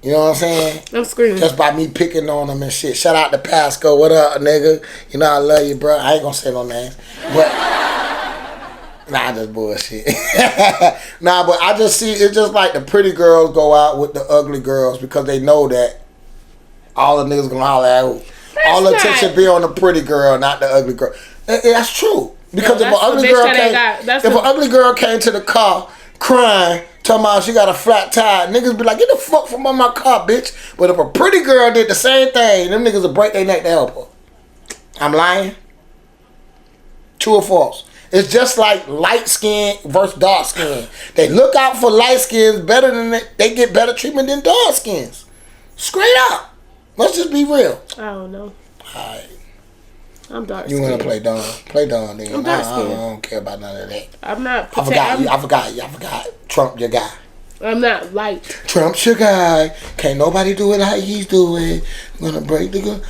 You know what I'm saying? I'm screaming. Just by me picking on them and shit. Shout out to Pasco. What up, nigga? You know I love you, bro. I ain't gonna say no names. But nah, I just bullshit. Nah, but I just see it's just like the pretty girls go out with the ugly girls because they know that all the niggas gonna holler at who. All the attention be on the pretty girl, not the ugly girl. That's true. Because if an ugly girl came to the car crying, talking about she got a flat tire, niggas be like, get the fuck from my car, bitch. But if a pretty girl did the same thing, them niggas would break their neck to help her. I'm lying? True or false? It's just like light skin versus dark skin. They look out for light skins better than they get better treatment than dark skins. Straight up. Let's just be real. I don't know. Alright. I'm dark skinned. You want to play Dawn? Play Dawn then. I'm dark skinned. I don't care about none of that. I'm not. I forgot. Trump your guy. I'm not light. Trump's your guy. Can't nobody do it like he's doing. We're gonna break the gun.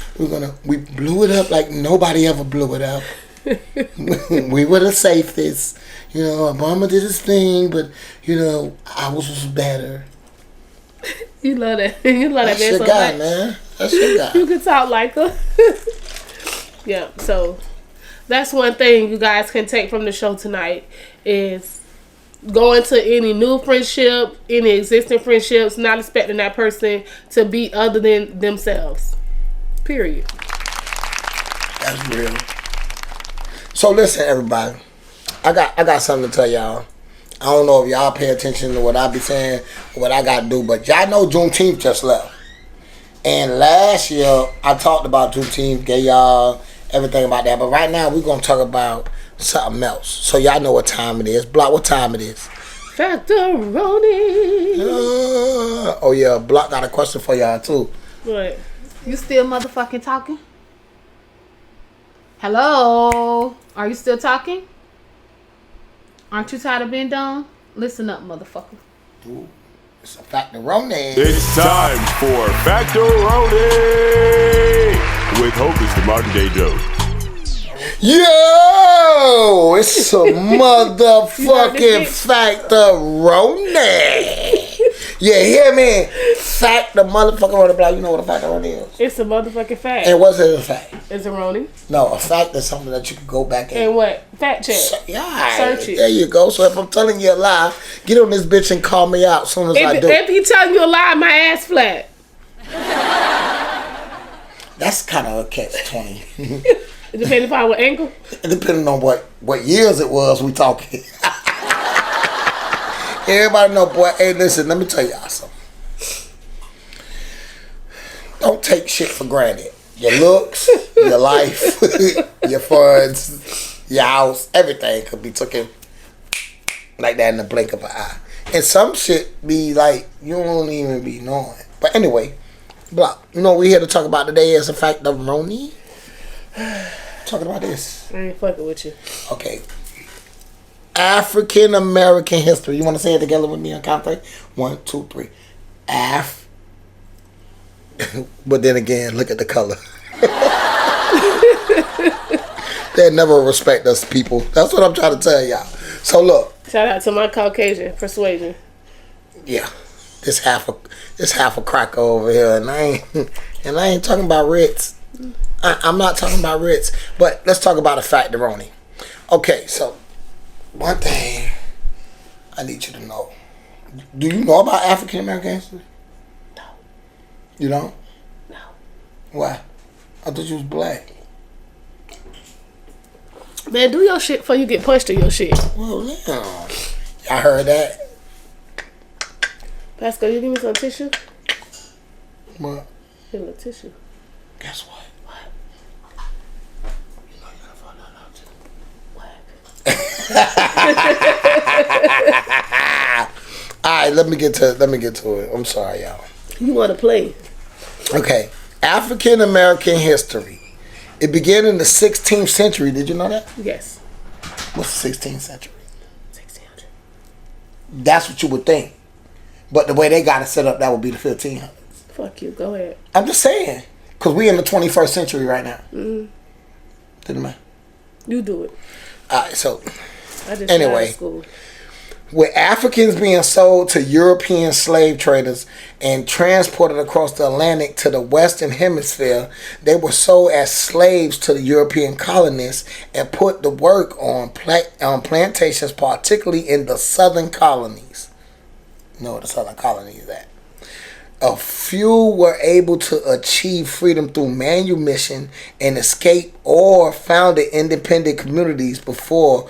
We blew it up like nobody ever blew it up. We were the safest. You know, Obama did his thing, but you know, ours was better. You love that. You love that That's man your so guy, much. man. That's your guy. You can talk like her. Yeah, so that's one thing you guys can take from the show tonight is going to any new friendship, any existing friendships, not expecting that person to be other than themselves. Period. That's real. So listen, everybody. I got something to tell y'all. I don't know if y'all pay attention to what I be saying, or what I got to do, but y'all know Juneteenth just left. And last year, I talked about Juneteenth, gave y'all everything about that. But right now, we're going to talk about something else. So y'all know what time it is. Block, what time it is? Factoroni. Oh, yeah. Block got a question for y'all, too. What? You still motherfucking talking? Hello? Are you still talking? Aren't you tired of being done? Listen up, motherfucker. Ooh, it's a Factoroni. It's time for Factoroni with hostess the modern day Joe. Yo, it's a motherfucking Factoroni. Yeah, hear me? Fact the motherfucker on the block. You know what a Factoroni is? It's a motherfucking fact. And what's it a fact? It's a Roni. No, a fact is something that you can go back And what? Fact check. Yeah, Search it. there you go. So if I'm telling you a lie, get on this bitch and call me out as soon as I do. If he telling you a lie, my ass flat. That's kind of a catch-20. Depending upon what angle. Depending on what years it was we talking. Everybody know, boy. Hey, listen, let me tell y'all something. Don't take shit for granted. Your looks, your life, your funds, your house, everything could be taken like that in the blink of an eye. And some shit be like, you don't even be knowing. But anyway, Block, you know what we here to talk about today is the fact of Roni. Talking about this. I ain't fucking with you. Okay. African American history. You want to say it together with me on count 3? 1, 2, 3. But then again, look at the color. They never respect us people. That's what I'm trying to tell y'all. So look. Shout out to my Caucasian persuasion. Yeah. This half a cracker over here, and I ain't talking about Ritz. I'm not talking about Ritz, but let's talk about a Factoroni. Okay, so one thing I need you to know. Do you know about African American history? No. You don't? No. Why? I thought you was black. Man, do your shit before you get punched to your shit. Well, yeah. I heard that. Pascal, you give me some tissue? What? Get a little tissue. Guess what? What? You know you gotta find that out too. What? Alright, let me get to it. I'm sorry, y'all. You want to play? Okay. African American history. It began in the 16th century. Did you know that? Yes. What's the 16th century? 1600. That's what you would think. But the way they got it set up, that would be the 1500s. Fuck you. Go ahead. I'm just saying. Because we in the 21st century right now. Mm. Didn't I? You do it. Alright, so I just anyway. started school. With Africans being sold to European slave traders and transported across the Atlantic to the Western Hemisphere, they were sold as slaves to the European colonists and put to work on plantations, particularly in the southern colonies. You know where the southern colonies at. A few were able to achieve freedom through manumission and escape or founded independent communities before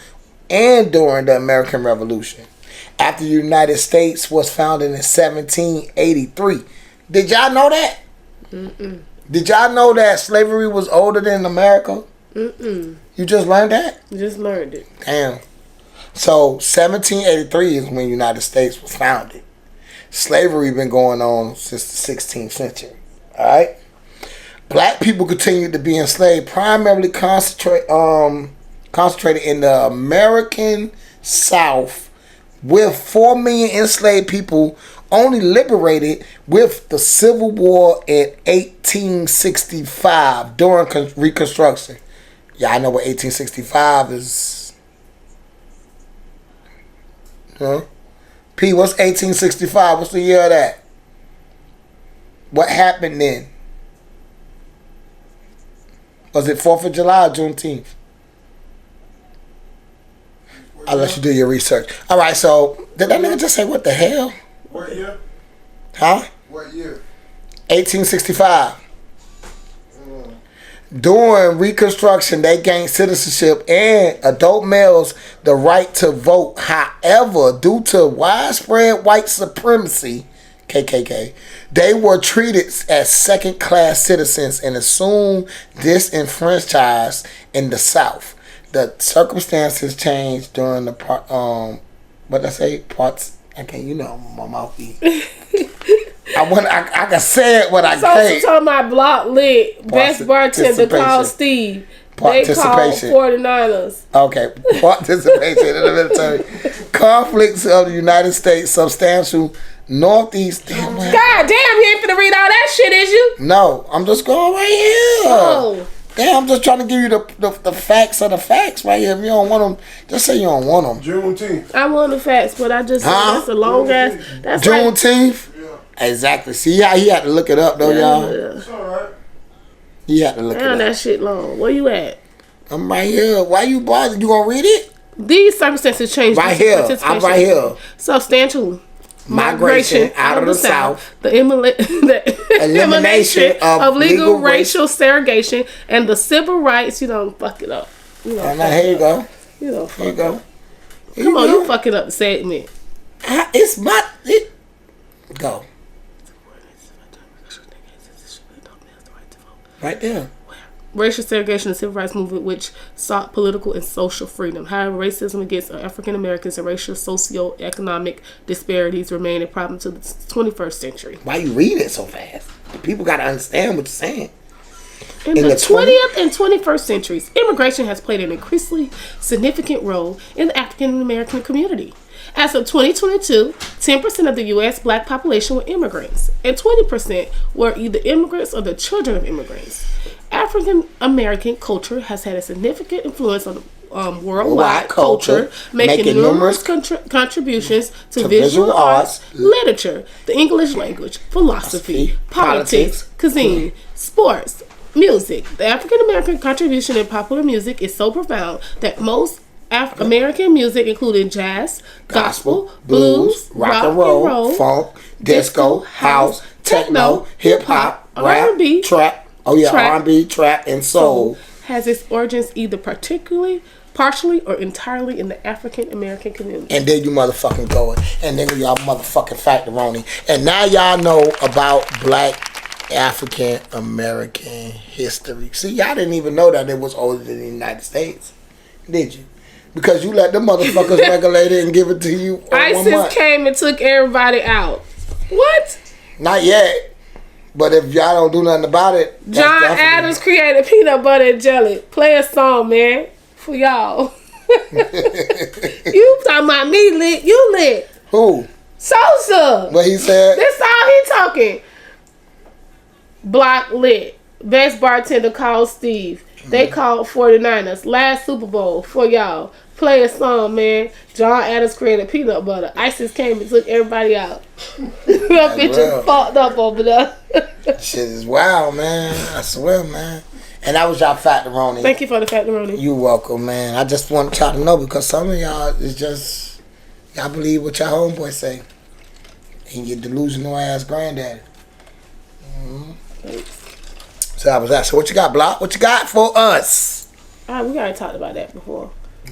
and during the American Revolution. After the United States was founded in 1783. Did y'all know that? Mm-mm. Did y'all know that slavery was older than America? Mm-mm. You just learned that? Just learned it. Damn. So 1783 is when the United States was founded. Slavery been going on since the 16th century. Alright? Black people continued to be enslaved, primarily concentrated in the American South, with 4 million enslaved people only liberated with the Civil War in 1865 during Reconstruction. Yeah, I know what 1865 is. Huh? P, what's 1865? What's the year of that? What happened then? Was it 4th of July or Juneteenth? I'll let you do your research. All right, so did that nigga just say what the hell? What year? Huh? What year? 1865. During Reconstruction, they gained citizenship and adult males the right to vote. However, due to widespread white supremacy, KKK, they were treated as second-class citizens and assumed disenfranchised in the South. The circumstances changed during the parts. I can't, my mouth be. I can say it what I can't. So talking about block lit, best bartender called Steve. They called 49ers. Okay, participation in the military. Conflicts of the United States, substantial Northeast. God damn, you ain't finna read all that shit, is you? No, I'm just going right here. Oh. Damn, I'm just trying to give you the facts of the facts right here. If you don't want them, just say you don't want them. Juneteenth. I want the facts, but I just that's a long ass. That's Juneteenth. Yeah. Exactly. See how he had to look it up though, y'all. It's all right. He had to look it up. That shit long. Where you at? I'm right here. Why you bothered? You gonna read it? These circumstances change. Right here. I'm right here. Substantial migration out of the South, the elimination of legal racial segregation, and the civil rights. You don't fuck it up. Here you go. You don't fuck here you go. Here Come on, you fucking up the segment. It's my. Go. Right there. Racial segregation and civil rights movement, which sought political and social freedom. However, racism against African Americans and racial socio-economic disparities remain a problem to the 21st century. Why you reading it so fast? People got to understand what you're saying. In the 20th and 21st centuries, immigration has played an increasingly significant role in the African American community. As of 2022, 10% of the U.S. black population were immigrants, and 20% were either immigrants or the children of immigrants. African American culture has had a significant influence on worldwide culture, making numerous contributions to visual arts, literature, the English language, philosophy, politics, cuisine, sports, music. The African American contribution in popular music is so profound that most American music, including jazz, gospel, blues, rock and roll, funk, disco, house, techno, hip hop, rap, R&B, trap. Oh yeah, R&B, trap, and soul has its origins either partially or entirely in the African American community. And then you motherfucking go, and then y'all motherfucking factoroni. And now y'all know about Black African American history. See, y'all didn't even know that it was older than the United States, did you? Because you let the motherfuckers regulate it and give it to you. ISIS came and took everybody out. What? Not yet. But if y'all don't do nothing about it, John Adams created peanut butter and jelly. Play a song, man, for y'all. You talking about me lit? You lit? Who? Sosa. What he said? This all he talking. Block lit. Best bartender called Steve. They called 49ers. Last Super Bowl for y'all. Play a song, man. John Adams created peanut butter. ISIS came and took everybody out. That bitch is fucked up over there. Shit is wild, man. I swear, man. And that was y'all factoroni. Thank you for the factoroni. You welcome, man. I just want y'all to know because some of y'all is just y'all believe what y'all homeboy say. And your delusional ass granddaddy. Thanks. So that was that. So what you got, Block? What you got for us? Alright, we already talked about that before.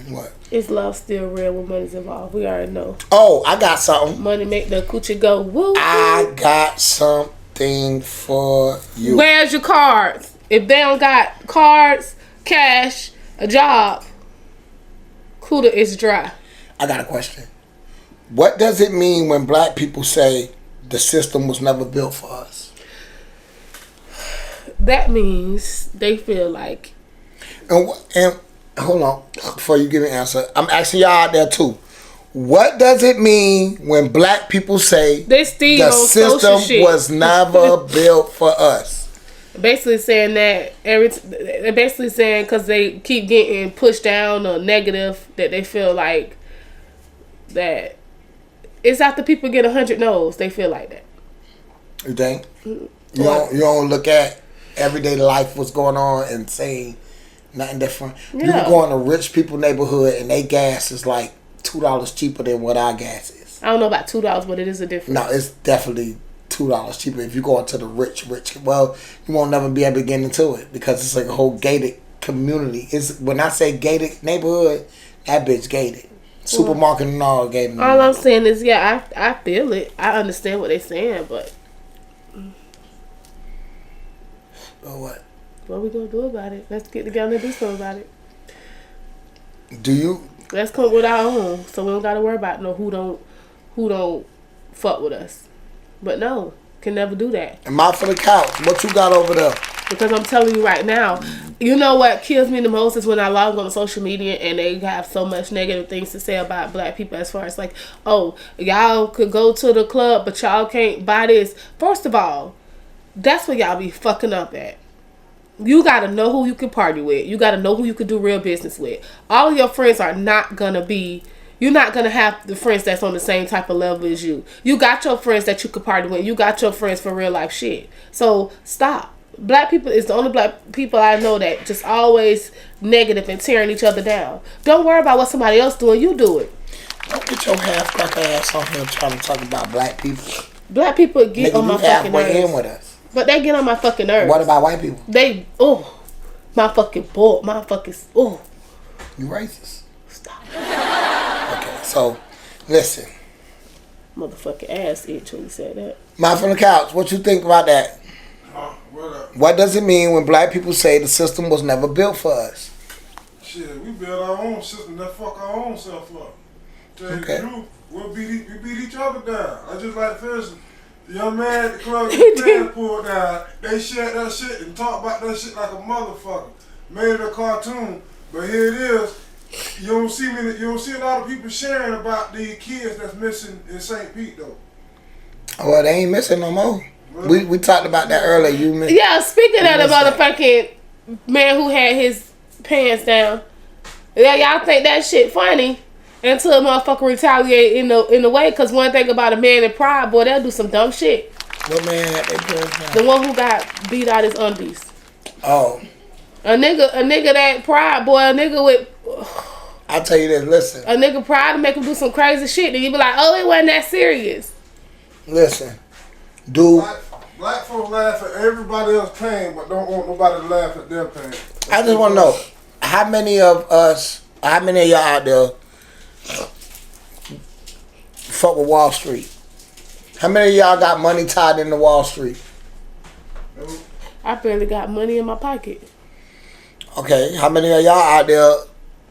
What? Is love still real when money's involved? We already know. Oh, I got something. Money make the coochie go woo. I got something for you. Where's your cards? If they don't got cards, cash, a job, Cuda is dry. I got a question. What does it mean when black people say the system was never built for us? That means they feel like. And hold on, before you give me an answer, I'm asking y'all out there too. What does it mean when black people say they still the system was never built for us? Basically saying that they're basically saying because they keep getting pushed down or negative that they feel like that it's after people get 100 no's they feel like that. You think? You don't look at everyday life, what's going on, and say nothing different. You can go in a rich people neighborhood and they gas is like $2 cheaper than what our gas is. I don't know about $2, but it is a difference. No, it's definitely $2 cheaper if you go into the rich. Well, you won't never be able to get into it because it's like a whole gated community. When I say gated neighborhood, that bitch gated. Supermarket and all gated. All I'm saying is, I feel it. I understand what they're saying, but. But what? What we gonna do about it? Let's get together and do something about it. Do you? Let's come with our own, so we don't gotta worry about who don't fuck with us. But no, can never do that. Am I for the couch? What you got over there? Because I'm telling you right now, you know what kills me the most is when I log on social media and they have so much negative things to say about black people, as far as like, oh, y'all could go to the club, but y'all can't buy this. First of all, that's where y'all be fucking up at. You gotta know who you can party with. You gotta know who you can do real business with. All of your friends are not gonna be. You're not gonna have the friends that's on the same type of level as you. You got your friends that you could party with. You got your friends for real life shit. So stop. Black people is the only black people I know that just always negative and tearing each other down. Don't worry about what somebody else doing. You do it. Don't get your half-cracker ass on here trying to talk about black people. Black people get on my fucking nerves. In with us. But they get on my fucking nerves. What about white people? They, my fucking boy, my fucking, You racist. Stop. Okay, so, listen. Motherfucking ass itch when you said that. Mouth from the couch, what you think about that? What does it mean when black people say the system was never built for us? Shit, we build our own system that fuck our own self up. Tell you the truth, we beat each other down. I just like this. The young man at the club get his pants pulled down. They shared that shit and talk about that shit like a motherfucker. Made it a cartoon, but here it is. You don't see a lot of people sharing about the kids that's missing in St. Pete though. Well, they ain't missing no more. We talked about that earlier. Speaking of the motherfucking man who had his pants down. Yeah, y'all think that shit funny until a motherfucker retaliate in the way. Cause one thing about a man in pride, boy, they'll do some dumb shit. What man had their pants down? The one who got beat out his undies. Oh. A nigga that pride, boy, a nigga with. I'll tell you this, listen. A nigga pride to make him do some crazy shit. Then you be like, oh, it wasn't that serious. Listen. Dude. Black folks laugh at everybody else's pain, but don't want nobody to laugh at their pain. I just want to know, how many of y'all out there fuck with Wall Street? How many of y'all got money tied into Wall Street? I barely got money in my pocket. Okay, how many of y'all out there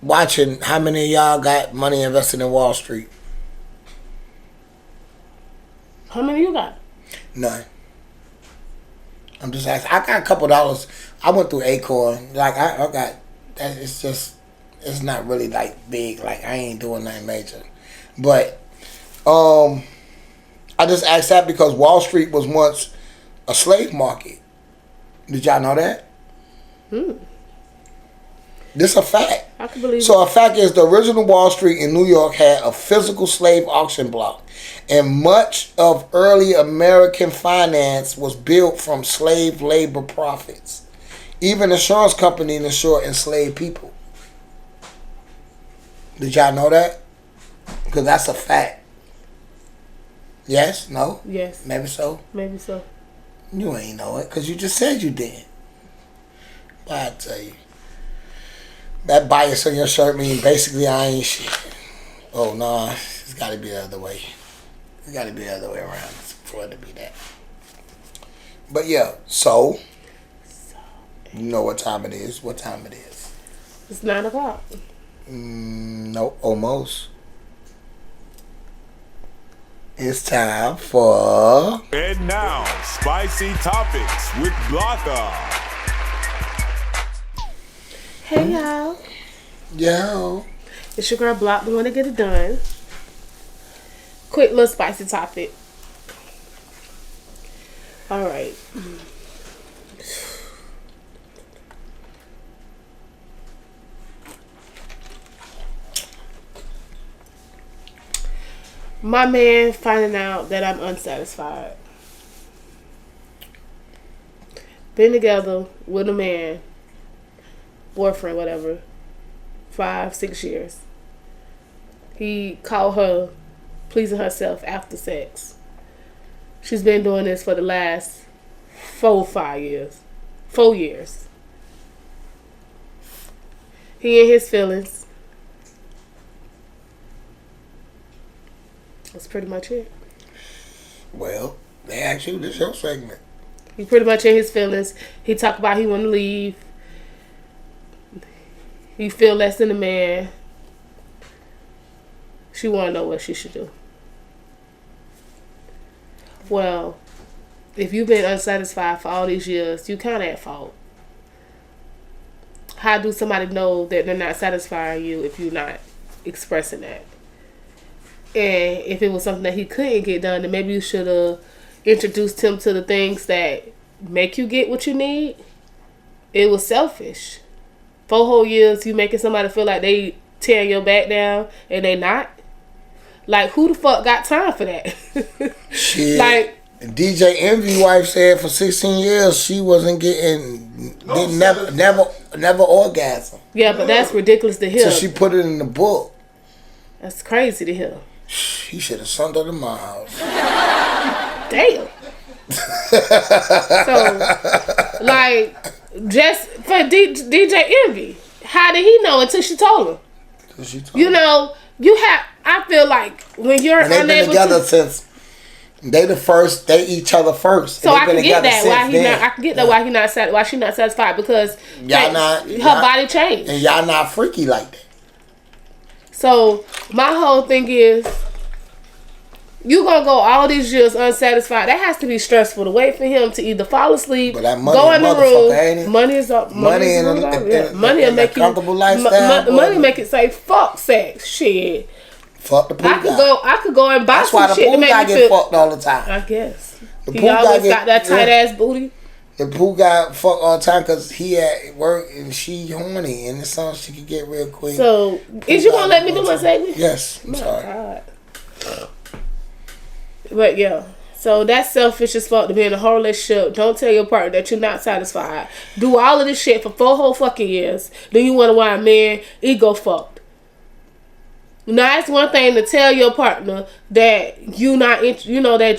watching, how many of y'all got money invested in Wall Street? How many you got? None. I'm just asking. I got a couple dollars. I went through Acorn. Like, I got, that. It's not really like big. Like, I ain't doing nothing major. But, I just asked that because Wall Street was once a slave market. Did y'all know that? This a fact. I can believe So a fact is the original Wall Street in New York had a physical slave auction block. And much of early American finance was built from slave labor profits. Even insurance companies insured enslaved people. Did y'all know that? Because that's a fact. Yes? No? Yes. Maybe so? Maybe so. You ain't know it because you just said you did. But I tell you. That bias on your shirt means basically I ain't shit. Oh, no. It's got to be the other way. It's got to be the other way around for it to be that. But yeah, so you know what time it is. What time it is? It's 9 o'clock. No, almost. It's time for... And now, Spicy Topics with Blanca. Hey, y'all. Yo. It's your girl Block. We want to get it done. Quick little spicy topic. All right. My man finding out that I'm unsatisfied. been together with a man, boyfriend, whatever, 5-6 years. He caught her pleasing herself after sex. She's been doing this for the last 4 years. 4 years. He in his feelings. That's pretty much it. Well, they asked you this your segment. He pretty much in his feelings. He talk about he want to leave. He feel less than a man. She want to know what she should do. Well, if you've been unsatisfied for all these years, you kind of at fault. How do somebody know that they're not satisfying you if you're not expressing that? And if it was something that he couldn't get done, then maybe you should have introduced him to the things that make you get what you need. It was selfish. 4 whole years you making somebody feel like they tearing your back down and they not. Like, who the fuck got time for that? Shit. Like, DJ Envy wife said for 16 years she wasn't getting, never orgasm. Yeah, but that's ridiculous to hear. So she put it in the book. That's crazy to hear. He should have sent her to my house. Damn. So, like, just for DJ Envy, how did he know until she told him? You know, you have. I feel like when you're and they've unable been together to, since they each other first. So I can get that why he not. I can get that why he not why she not satisfied because her body changed and y'all not freaky like that. So my whole thing is, you gonna go all these years unsatisfied. That has to be stressful to wait for him to either fall asleep, but that money, go in the room. Ain't it? Money is up. Money will make you comfortable lifestyle. Money make it say fuck sex. Shit. Fuck the pool guy. I could go and buy That's some why the shit pool to make guy me get feel. Fucked all the time. I guess The he pool always guy got that tight ass booty. The pool guy fucked all the time because he at work and she horny and it's something she could get real quick. So is you gonna let me do my segment? Yes. I'm sorry. God. But yeah. So that's selfish as fuck to be in a whole relationship. Don't tell your partner that you're not satisfied. Do all of this shit for 4 whole fucking years. Then you wonder why a man ego fucked. Now it's one thing to tell your partner that you not, that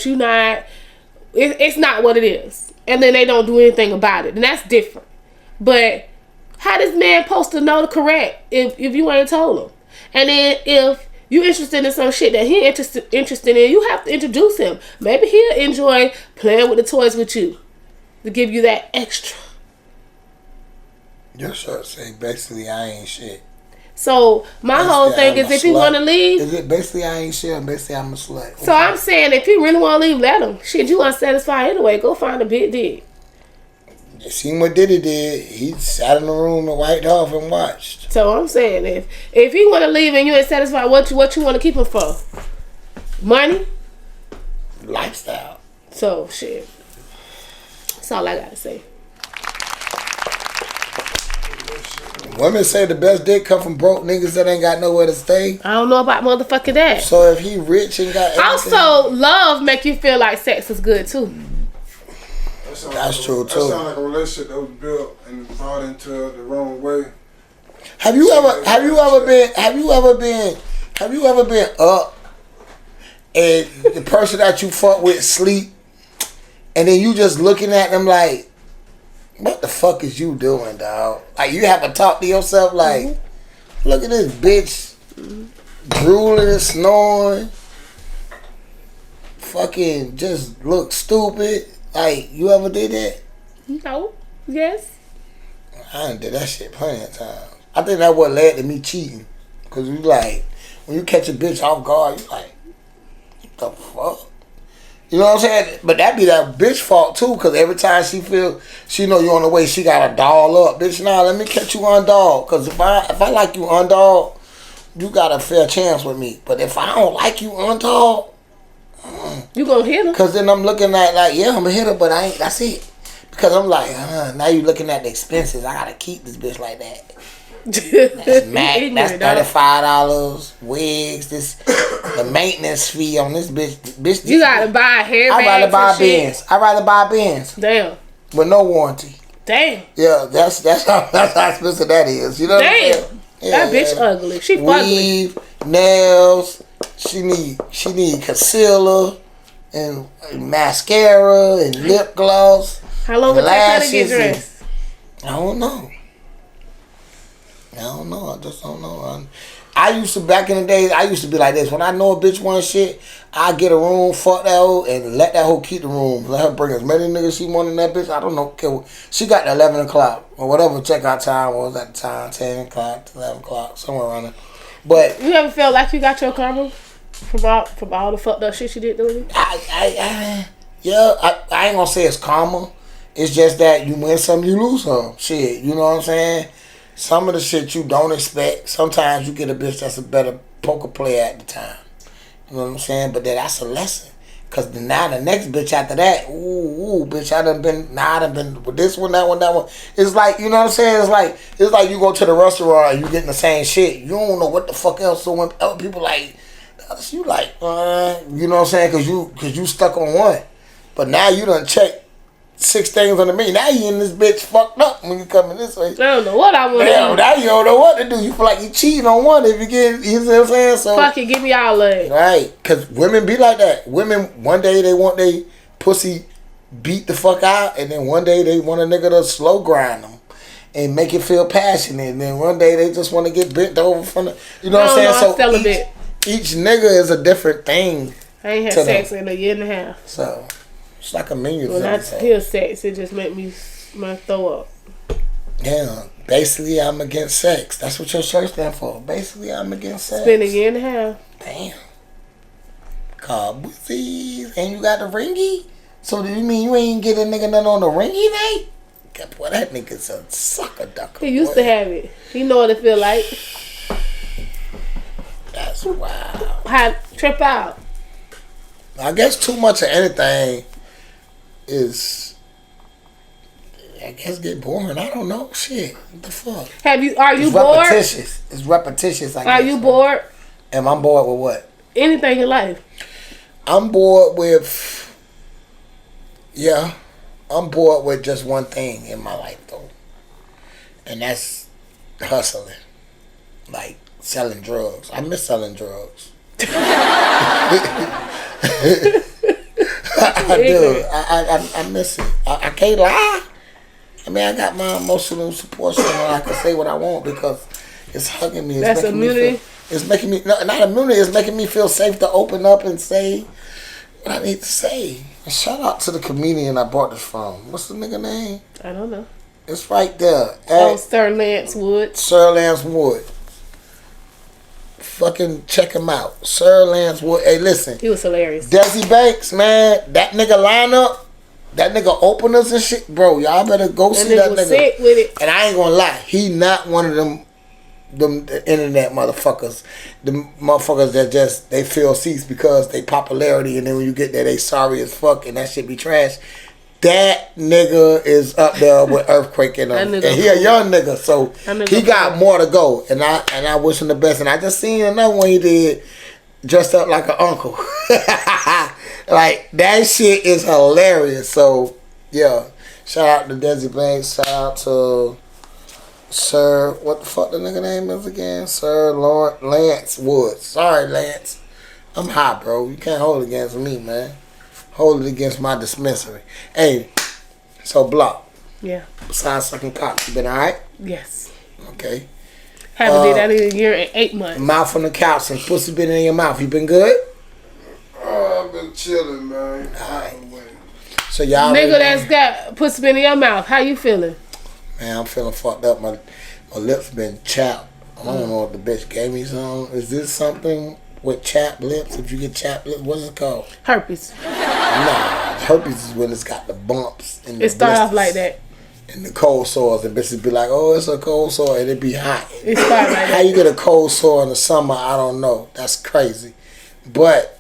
you not. It's not what it is, and then they don't do anything about it, and that's different. But how does man supposed to know the correct if you ain't told him? And then if you interested in some shit that he interested in, you have to introduce him. Maybe he'll enjoy playing with the toys with you to give you that extra. Your shirt say basically I ain't shit. So my whole thing is if he want to leave, is it basically I ain't shit? Or basically I'm a slut. So I'm saying if he really want to leave, let him. Shit, you unsatisfied anyway. Go find a big dick. You seen what Diddy did? He sat in the room and wiped off and watched. So I'm saying if he want to leave and you ain't satisfied, what you want to keep him for? Money, lifestyle. So shit. That's all I gotta say. Women say the best dick come from broke niggas that ain't got nowhere to stay. I don't know about motherfucking that. So if he rich and got everything, also love make you feel like sex is good too. That's true too. That sounds like a relationship that was built and brought into the wrong way. Have you ever been up and the person that you fuck with sleep and then you just looking at them like, what the fuck is you doing, dog? Like, you have to talk to yourself like, look at this bitch drooling and snoring. Fucking just look stupid. Like, you ever did that? No. Yes. I done did that shit plenty of times. I think that's what led to me cheating. Because you like, when you catch a bitch off guard, you like, what the fuck? You know what I'm saying? But that be that bitch fault too, because every time she know you on the way, she got to doll up. Bitch, nah, let me catch you undog. Because if I like you undog, you got a fair chance with me. But if I don't like you undog, you gonna hit her? Because then I'm looking at like, yeah, I'm gonna hit her, but I ain't. That's it. Because I'm like, now you looking at the expenses. I gotta keep this bitch like that. That's Mac. That's $35. Wigs. The maintenance fee on this bitch. You gotta buy hair. I'd rather buy Benz. Damn. with no warranty. Damn. Yeah, that's how expensive that is. You know what I'm saying? Damn. Yeah, That bitch ugly. She weave, nails. She need concealer and mascara and lip gloss. How long would it take her to get dressed? I don't know. I just don't know. I used to, back in the days, I used to be like this. When I know a bitch wants shit, I get a room, fuck that hoe, and let that hoe keep the room. Let her bring as many niggas she want in that bitch. I don't know. She got the 11 o'clock or whatever checkout time was at the time, 10 o'clock to 11 o'clock, somewhere around there. But you ever feel like you got your karma from all the fucked up shit you did to me? I ain't gonna say it's karma. It's just that you win some, you lose some. Shit, you know what I'm saying? Some of the shit you don't expect. Sometimes you get a bitch that's a better poker player at the time. You know what I'm saying? But that's a lesson. Cause now the next bitch after that, bitch, I done been with this one, that one, that one. It's like, you know what I'm saying? It's like you go to the restaurant and you getting the same shit. You don't know what the fuck else. So when other people like, you like, you know what I'm saying? Cause you stuck on one. But now you done check 6 things on the menu. Now you in this bitch fucked up when you coming this way. I don't know what I want to do. Now you don't know what to do. You feel like you cheating on one if you get, you know what I'm saying? So fuck it, give me all of it. Right, because women be like that. Women, one day they want they pussy beat the fuck out, and then one day they want a nigga to slow grind them and make it feel passionate, and then one day they just want to get bent over from the, you know what I'm saying? So each nigga is a different thing. I ain't had sex in a year and a half. So it's like a menu. When I hear sex, it just make me throw up. Yeah, basically I'm against sex. That's what your shirt stand for. Basically I'm against sex. It's been a year and a half. Damn. Call pussies. And you got the ringy? So do you mean you ain't get a nigga nothing on the ringy night? Boy, that nigga's a sucker ducker. He used to have it. He know what it feel like. That's wild. How trip out. I guess too much of anything is, I guess, get boring. I don't know. Shit. What the fuck? Are you bored? It's repetitious, I guess. Are you bored? Am I bored with what? Anything in life. I'm bored with, I'm bored with just one thing in my life, though. And that's hustling. Like, selling drugs. I miss selling drugs. I do. I miss it. I can't lie. I mean, I got my emotional support center. I can say what I want because it's hugging me. That's immunity. It's making me not immunity. It's making me feel safe to open up and say what I need to say. And shout out to the comedian I bought this from. What's the nigga name? I don't know. It's right there. Sir Lance Wood. Sir Lance Wood. Fucking check him out. Sir Lance Wood. Hey, listen. He was hilarious. Desi Banks, man. That nigga lineup. That nigga openers and shit. Bro, y'all better go see that nigga. Sick with it. And I ain't gonna lie. He not one of them internet motherfuckers. The motherfuckers that just, they fill seats because they popularity, and then when you get there, they sorry as fuck and that shit be trash. That nigga is up there with Earthquake in him. And he a young nigga, so he got more to go. And I wish him the best. And I just seen another one he did dressed up like an uncle. Like, that shit is hilarious. So, yeah. Shout out to Desi Banks. Shout out to Sir, what the fuck the nigga name is again? Sir Lance Woods. Sorry, Lance. I'm hot, bro. You can't hold it against me, man. Hold it against my dispensary. Hey, so Block. Yeah. Besides sucking cock, you been alright? Yes. Okay. Haven't did that in a year and 8 months. Mouth on the couch and pussy been in your mouth. You been good? I've been chilling, man. Alright. So y'all nigga that's got pussy been in your mouth. How you feeling? Man, I'm feeling fucked up. My lips been chapped. I don't know if the bitch gave me some. Is this something with chapped lips? If you get chapped lips, what is it called? Herpes. Nah, herpes is when it's got the bumps. And it start off like that. And the cold sores, and bitches be like, oh, it's a cold sore, and it be hot. It start like that. How you get a cold sore in the summer, I don't know. That's crazy. But,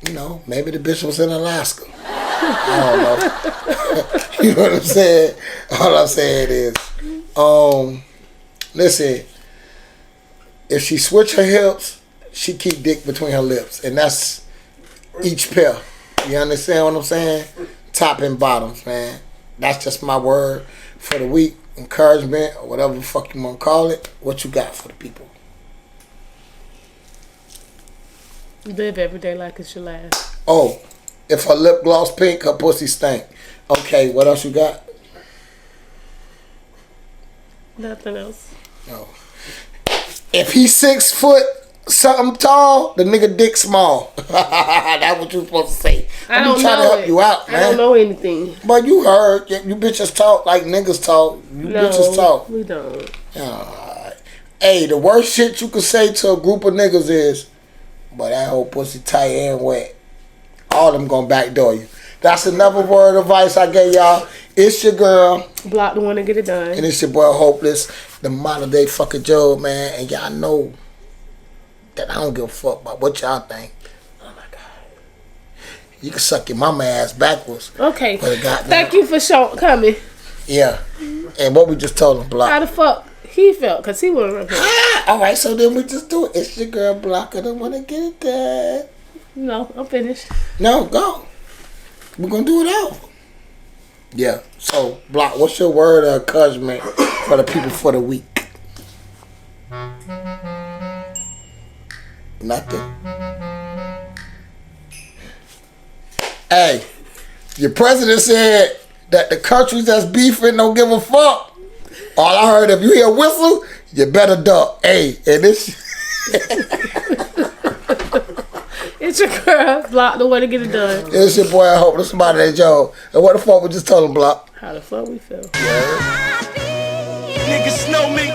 you know, maybe the bitch was in Alaska. I don't know. You know what I'm saying? All I'm saying is, listen, if she switch her hips, she keep dick between her lips, and that's each pair. You understand what I'm saying? Top and bottoms, man. That's just my word for the week. Encouragement or whatever the fuck you want to call it. What you got for the people? Live every day like it's your last. Oh, if her lip gloss pink, her pussy stink. Okay, what else you got? Nothing else. No. If he's 6 foot something tall, the nigga dick small. That's what you supposed to say. I don't trying know to help you out, man. I don't know anything. But you heard, you bitches talk like niggas talk. You bitches talk. We don't. Hey, the worst shit you can say to a group of niggas is, but that whole pussy tight and wet. All them gonna backdoor you. That's another word of advice I gave y'all. It's your girl. Block the one to get it done. And it's your boy Hopeless, the modern day fucking Joe, man. And y'all know that I don't give a fuck about what y'all think. Oh my God. You can suck your mama ass backwards. Okay. Thank you for coming. Yeah. And what we just told him, Block. How the fuck he felt? Because he wasn't here. Alright, so then we just do it. It's your girl, Block. I don't want to get it done. No, I'm finished. No, go. We're going to do it out. Yeah. So, Block, what's your word of encouragement for the people for the week? Nothing. Hey, your president said that the countries that's beefing don't give a fuck. All I heard, if you hear a whistle, you better duck. Hey, and this... It's your girl, Block, the way to get it done. It's your boy, I hope this somebody that Joe. And what the fuck we just told him, Block? How the fuck we feel? Niggas know me.